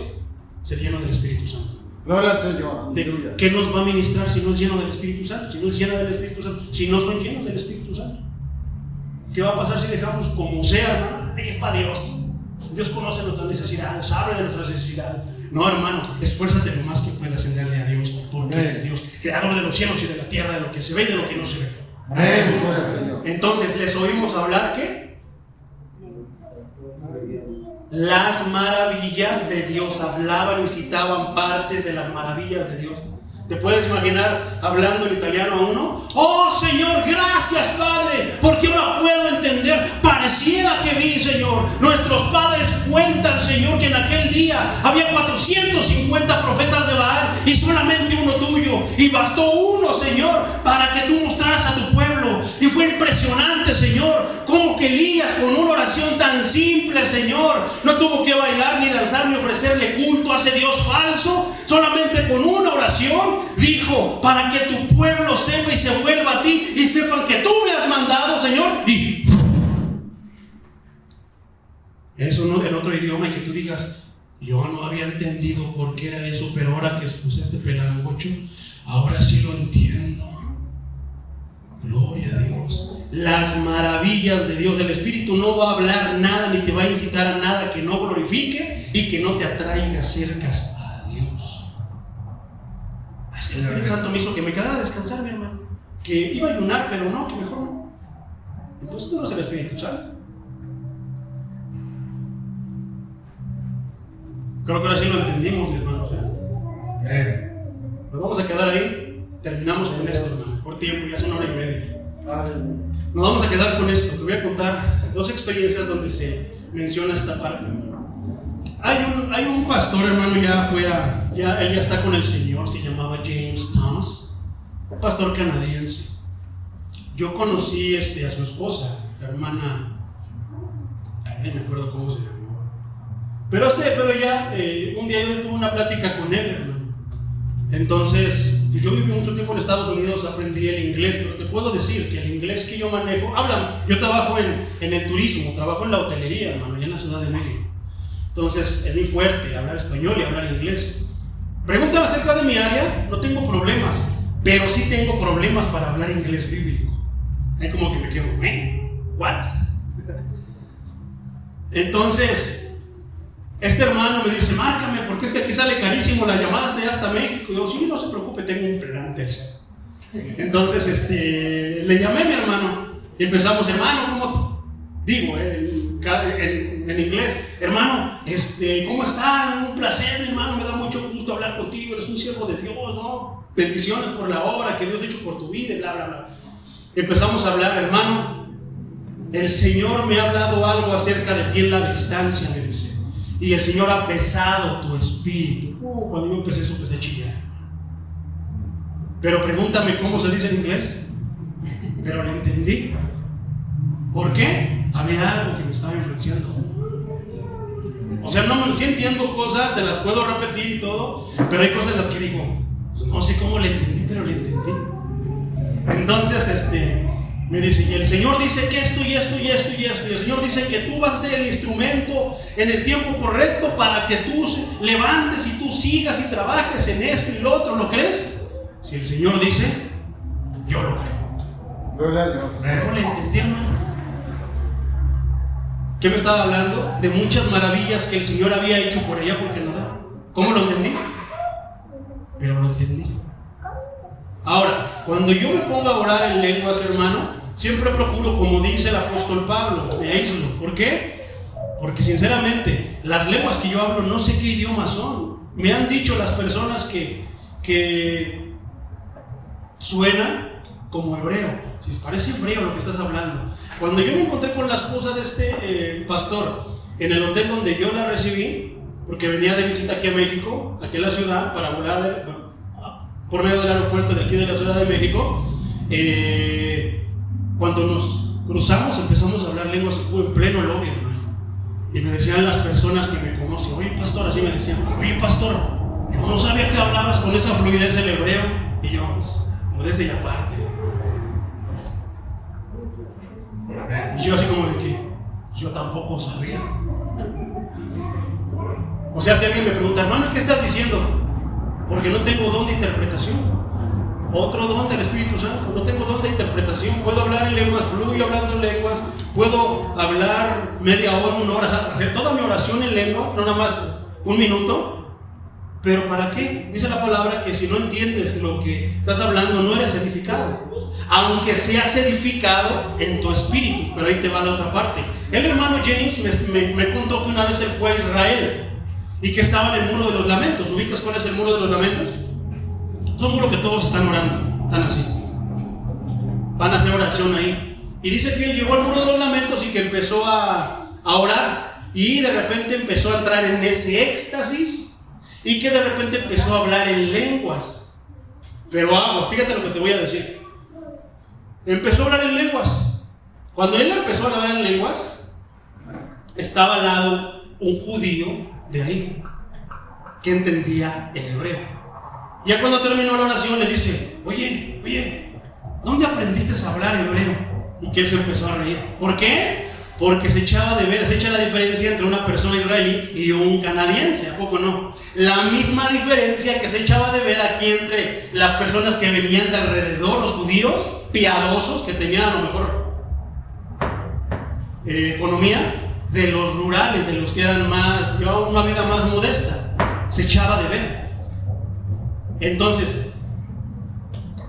Ser lleno del Espíritu Santo. Gloria al Señor. ¿Qué nos va a ministrar si no es lleno del Espíritu Santo? Si no es llena del Espíritu Santo, si no son llenos del Espíritu Santo. ¿Qué va a pasar si dejamos como sea, hermano? Es para Dios. Dios conoce nuestras necesidades, sabe de nuestras necesidades. No, hermano, esfuérzate lo más que puedas en darle a Dios, porque Él es Dios, creador de los cielos y de la tierra, de lo que se ve y de lo que no se ve. Amén. Gloria al Señor. Entonces, ¿les oímos hablar qué? Las maravillas de Dios. Hablaban y citaban partes de las maravillas de Dios. ¿Te puedes imaginar hablando en italiano a uno? Oh Señor, gracias Padre, porque ahora puedo entender. Pareciera que vi, Señor. Nuestros padres cuentan, Señor, que en aquel día había 450 profetas de Baal y solamente uno tuyo. Y bastó uno, Señor, para que tú mostraras a tu pueblo. Y fue impresionante, Señor, como que Elías con una oración tan simple, Señor, no tuvo que bailar ni danzar ni ofrecerle culto a ese Dios falso. Solamente con una oración dijo, para que tu pueblo sepa y se vuelva a ti y sepan que tú me has mandado, Señor. Y eso no en otro idioma y que tú digas, yo no había entendido por qué era eso, pero ahora que expuse este pelangocho, ahora sí lo entiendo. Gloria a Dios. Las maravillas de Dios. El Espíritu no va a hablar nada ni te va a incitar a nada que no glorifique y que no te atraiga cerca a Dios. Es que el Espíritu Santo me hizo que me quedara a descansar, mi hermano. Que iba a ayunar, pero no, que mejor no. entonces no es el Espíritu Santo. Creo que ahora sí lo entendimos, hermanos. Nos vamos a quedar ahí. Terminamos con esto, hermano. Por tiempo, ya son 1:30. Nos vamos a quedar con esto. Te voy a contar 2 experiencias donde se menciona esta parte, hermano. Hay un pastor, hermano, él ya está con el Señor. Se llamaba James Thomas, un pastor canadiense. Yo conocí a su esposa, la hermana, no me acuerdo cómo se llama. Pero ya, un día yo tuve una plática con él, hermano. Entonces, pues yo viví mucho tiempo en Estados Unidos, aprendí el inglés, pero te puedo decir que el inglés que yo manejo, yo trabajo en el turismo, trabajo en la hotelería, hermano, allá en la Ciudad de México. Entonces, es muy fuerte hablar español y hablar inglés. Pregúntame acerca de mi área, no tengo problemas, pero sí tengo problemas para hablar inglés bíblico. Ahí como que me quedo, ¿what? Entonces, este hermano me dice, márcame, porque es que aquí sale carísimo las llamadas de hasta México. Y yo, sí, no se preocupe, tengo un plan tercero. Entonces, le llamé a mi hermano y empezamos, hermano, ¿cómo digo en inglés? Hermano, ¿cómo está? Un placer, mi hermano, me da mucho gusto hablar contigo, eres un siervo de Dios, ¿no? Bendiciones por la obra que Dios ha hecho por tu vida, y bla, bla, bla. Empezamos a hablar, hermano, el Señor me ha hablado algo acerca de ti en la distancia, me dice. Y el Señor ha pesado tu espíritu. Cuando yo empecé eso, empecé a chillar. Pero pregúntame cómo se dice en inglés. Pero lo entendí. ¿Por qué? Había algo que me estaba influenciando. O sea, sí entiendo cosas, te las puedo repetir y todo, pero hay cosas en las que digo, no sé cómo le entendí, pero le entendí. Entonces, me dice, y el Señor dice que esto y esto y esto y esto, y el Señor dice que tú vas a ser el instrumento en el tiempo correcto para que tú levantes y tú sigas y trabajes en esto y lo otro. ¿Lo crees? Si el Señor dice, yo lo creo. No le entendí, hermano. ¿Qué me estaba hablando? De muchas maravillas que el Señor había hecho por allá por Canadá. ¿Cómo lo entendí? Pero lo entendí. Ahora, cuando yo me pongo a orar en lenguas, hermano, siempre procuro, como dice el apóstol Pablo, me aíslo. ¿Por qué? Porque sinceramente, las lenguas que yo hablo no sé qué idiomas son. Me han dicho las personas que suena como hebreo. Si parece hebreo lo que estás hablando. Cuando yo me encontré con la esposa de este pastor en el hotel donde yo la recibí, porque venía de visita aquí a México, aquí en la ciudad, para volar por medio del aeropuerto de aquí de la Ciudad de México, cuando nos cruzamos empezamos a hablar lenguas en pleno lobby, hermano. Y me decían las personas que me conocen, oye pastor, así me decían, oye pastor, yo no sabía que hablabas con esa fluidez el hebreo. Y yo, desde ya aparte. Y yo así como de que, yo tampoco sabía. O sea, si alguien me pregunta, hermano, ¿qué estás diciendo? Porque no tengo don de interpretación. Otro don del Espíritu Santo. No tengo don de interpretación. Puedo hablar en lenguas, fluyo hablando en lenguas. Puedo hablar media hora, 1 hora, hacer toda mi oración en lenguas, no nada más 1 minuto. Pero ¿para qué? Dice la palabra que si no entiendes lo que estás hablando, no eres edificado. Aunque seas edificado en tu espíritu. Pero ahí te va la otra parte. El hermano James me contó que una vez él fue a Israel y que estaba en el muro de los lamentos. ¿Ubicas cuál es el muro de los lamentos? Es un muro que todos están orando. Están así. Van a hacer oración ahí. Y dice que él llegó al muro de los lamentos y que empezó a orar. Y de repente empezó a entrar en ese éxtasis. Y que de repente empezó a hablar en lenguas. Pero fíjate lo que te voy a decir. Empezó a hablar en lenguas. Cuando él empezó a hablar en lenguas, estaba al lado un judío de ahí que entendía el hebreo. Ya cuando terminó la oración le dice, oye, ¿dónde aprendiste a hablar hebreo? Y que él se empezó a reír. ¿Por qué? Porque se echa la diferencia entre una persona israelí y un canadiense, ¿a poco no? La misma diferencia que se echaba de ver aquí entre las personas que venían de alrededor, los judíos piadosos, que tenían a lo mejor economía, de los rurales, de los que llevaban una vida más modesta. Se echaba de ver. Entonces,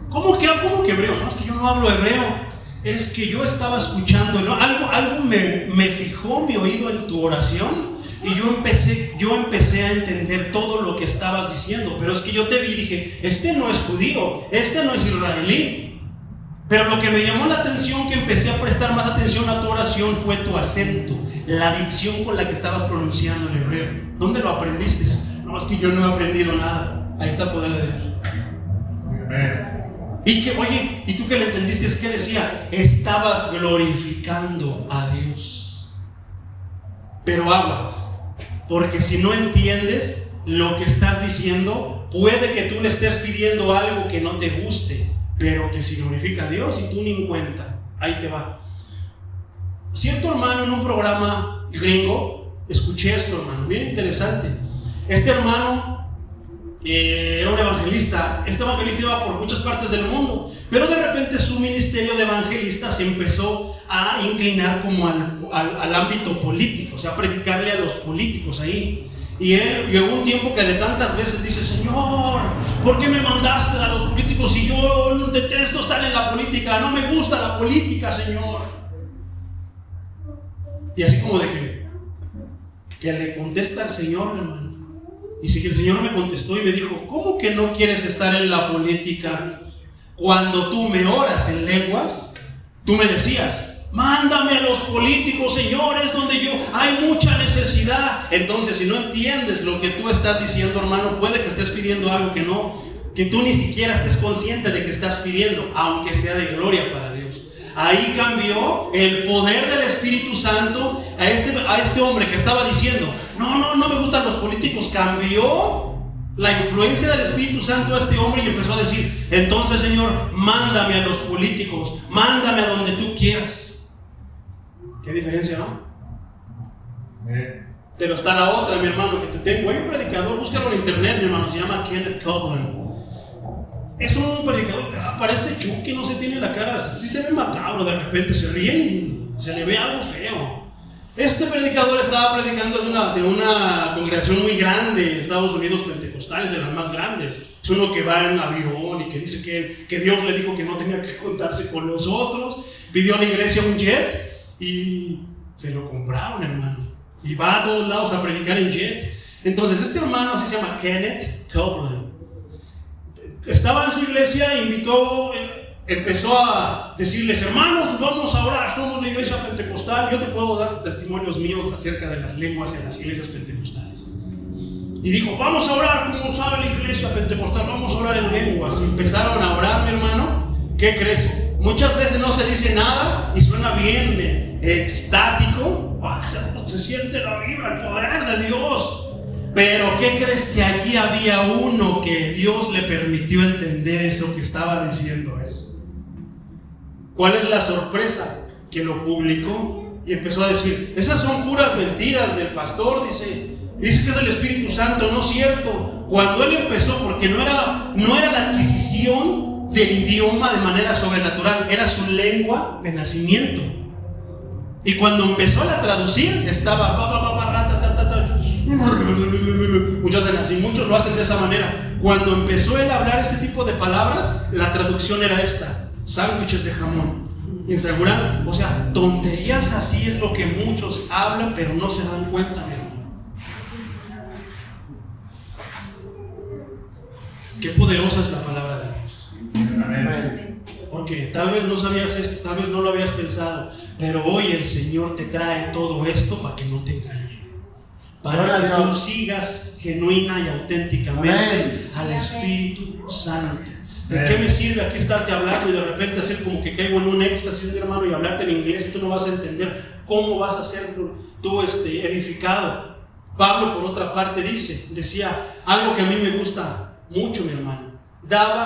¿cómo que hebreo? No, es que yo no hablo hebreo. es que yo estaba escuchando, ¿no? Algo me fijó mi oído en tu oración y yo empecé a entender todo lo que estabas diciendo. Pero es que yo te vi y dije, este no es judío, este no es israelí. Pero lo que me llamó la atención, que empecé a prestar más atención a tu oración, fue tu acento, la dicción con la que estabas pronunciando el hebreo. ¿Dónde lo aprendiste? No, es que yo no he aprendido nada. Ahí está el poder de Dios. Amén. Y que, oye, ¿y tú qué le entendiste? Es que decía, estabas glorificando a Dios. Pero aguas, porque si no entiendes lo que estás diciendo, puede que tú le estés pidiendo algo que no te guste, pero que si glorifica a Dios y tú ni en cuenta. Ahí te va. Cierto hermano en un programa gringo, escuché esto, hermano, bien interesante. Este hermano era un evangelista. Este evangelista iba por muchas partes del mundo, pero de repente su ministerio de evangelista se empezó a inclinar como al ámbito político, o sea, a predicarle a los políticos ahí. Y él llegó un tiempo que de tantas veces dice: Señor, ¿por qué me mandaste a los políticos si yo detesto estar en la política? No me gusta la política, Señor. Y así como de que le contesta al Señor, hermano. Y si el Señor me contestó y me dijo: ¿cómo que no quieres estar en la política? Cuando tú me oras en lenguas, tú me decías: mándame a los políticos, señores, donde hay mucha necesidad. Entonces, si no entiendes lo que tú estás diciendo, hermano, puede que estés pidiendo algo que tú ni siquiera estés consciente de que estás pidiendo, aunque sea de gloria para Dios. Ahí cambió el poder del Espíritu Santo a este hombre que estaba diciendo: no me gustan los políticos. Cambió la influencia del Espíritu Santo a este hombre y empezó a decir: entonces, Señor, mándame a los políticos, mándame a donde tú quieras. ¿Qué diferencia, no? Pero está la otra, mi hermano, que te tengo. Hay un predicador, búscalo en internet, mi hermano, se llama Kenneth Copeland. Es un predicador, parece Chucky, no se tiene la cara, sí se ve macabro, de repente se ríe y se le ve algo feo. Este predicador estaba predicando de una congregación muy grande en Estados Unidos, pentecostales, de las más grandes. Es uno que va en avión y que dice que Dios le dijo que no tenía que contarse con los otros. Pidió a la iglesia un jet y se lo compraron, hermano. Y va a todos lados a predicar en jet. Entonces este hermano, así se llama Kenneth Copeland, estaba en su iglesia e empezó a decirles: hermanos, vamos a orar, somos la iglesia pentecostal. Yo te puedo dar testimonios míos acerca de las lenguas en las iglesias pentecostales. Y dijo: vamos a orar como sabe la iglesia pentecostal, vamos a orar en lenguas. Y empezaron a orar, mi hermano. ¿Qué crees? Muchas veces no se dice nada y suena bien extático. Se siente la vibra, el poder de Dios. Pero ¿qué crees? Que allí había uno que Dios le permitió entender eso que estaba diciendo él. ¿Cuál es la sorpresa? Que lo publicó y empezó a decir: esas son puras mentiras del pastor, dice que es del Espíritu Santo. No es cierto. Cuando él empezó, porque no era la adquisición del idioma de manera sobrenatural, era su lengua de nacimiento. Y cuando empezó a traducir, estaba muchos hacen así, muchos lo hacen de esa manera. Cuando empezó él a hablar este tipo de palabras, la traducción era esta: sándwiches de jamón. Inseguridad, o sea, tonterías así es lo que muchos hablan, pero no se dan cuenta, mi hermano. Qué poderosa es la palabra de Dios. Amén. Porque tal vez no sabías esto, tal vez no lo habías pensado, pero hoy el Señor te trae todo esto para que no te engañen, para que tú sigas genuina y auténticamente al Espíritu Santo. ¿De qué me sirve aquí estarte hablando y de repente hacer como que caigo en un éxtasis, mi hermano, y hablarte en inglés y tú no vas a entender cómo vas a ser tú edificado? Pablo, por otra parte, decía algo que a mí me gusta mucho, mi hermano.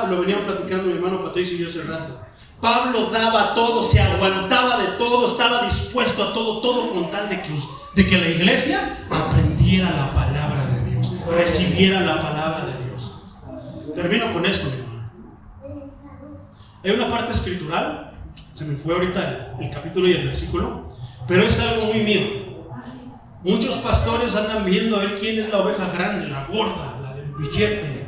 Lo venían platicando mi hermano Patricio y yo hace rato. Pablo daba todo, se aguantaba de todo, estaba dispuesto a todo con tal de que la iglesia aprendiera la palabra de Dios, recibiera la palabra de Dios. Termino con esto, mi hermano. Hay una parte escritural, se me fue ahorita el capítulo y el versículo, pero es algo muy mío. Muchos pastores andan viendo a ver quién es la oveja grande, la gorda, la del billete.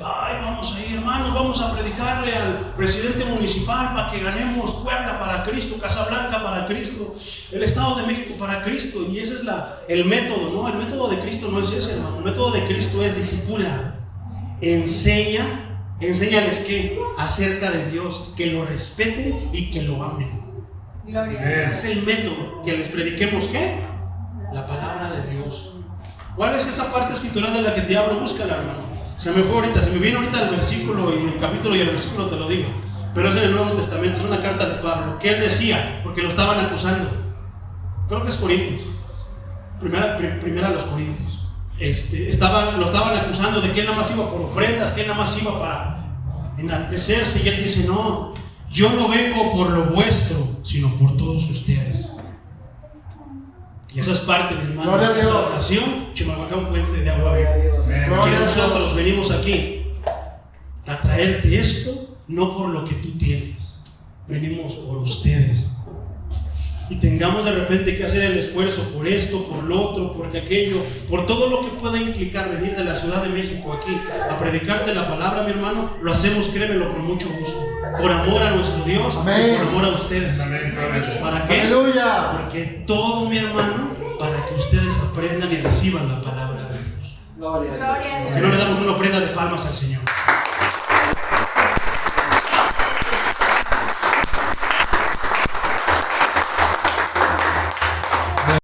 Ay, vamos ahí, hermanos, vamos a predicarle al presidente municipal para que ganemos Puebla, para Cristo, Casablanca para Cristo, el Estado de México para Cristo. Y ese es el método, ¿no? El método de Cristo no es ese, hermano. El método de Cristo es discipula, enséñales que acerca de Dios, que lo respeten y que lo amen. Gloria. Es el método, que les prediquemos ¿qué? La palabra de Dios. ¿Cuál es esa parte escritural de la que te hablo? Búscala, hermano. Se me viene ahorita el versículo y el capítulo y el versículo te lo digo. Pero es en el Nuevo Testamento, es una carta de Pablo, que él decía, porque lo estaban acusando. Creo que es Corintios. Primera a los Corintios. Lo estaban acusando de que él nada más iba por ofrendas, que él nada más iba para enaltecerse. Y él dice, no, yo no vengo por lo vuestro, sino por todos ustedes. Y eso es parte, mi hermano, de esa oración. Chimalhuacán, fuente de agua viva. Que nosotros venimos aquí a traerte esto, no por lo que tú tienes, venimos por ustedes. Y tengamos de repente que hacer el esfuerzo por esto, por lo otro, por aquello, por todo lo que pueda implicar venir de la Ciudad de México aquí a predicarte la palabra, mi hermano. Lo hacemos, créemelo, con mucho gusto, por amor a nuestro Dios. Amén. Y por amor a ustedes. Amén. ¿Para qué? Aleluya. Porque todo, mi hermano, para que ustedes aprendan y reciban la palabra de Dios. Gloria. Que no le damos una ofrenda de palmas al Señor.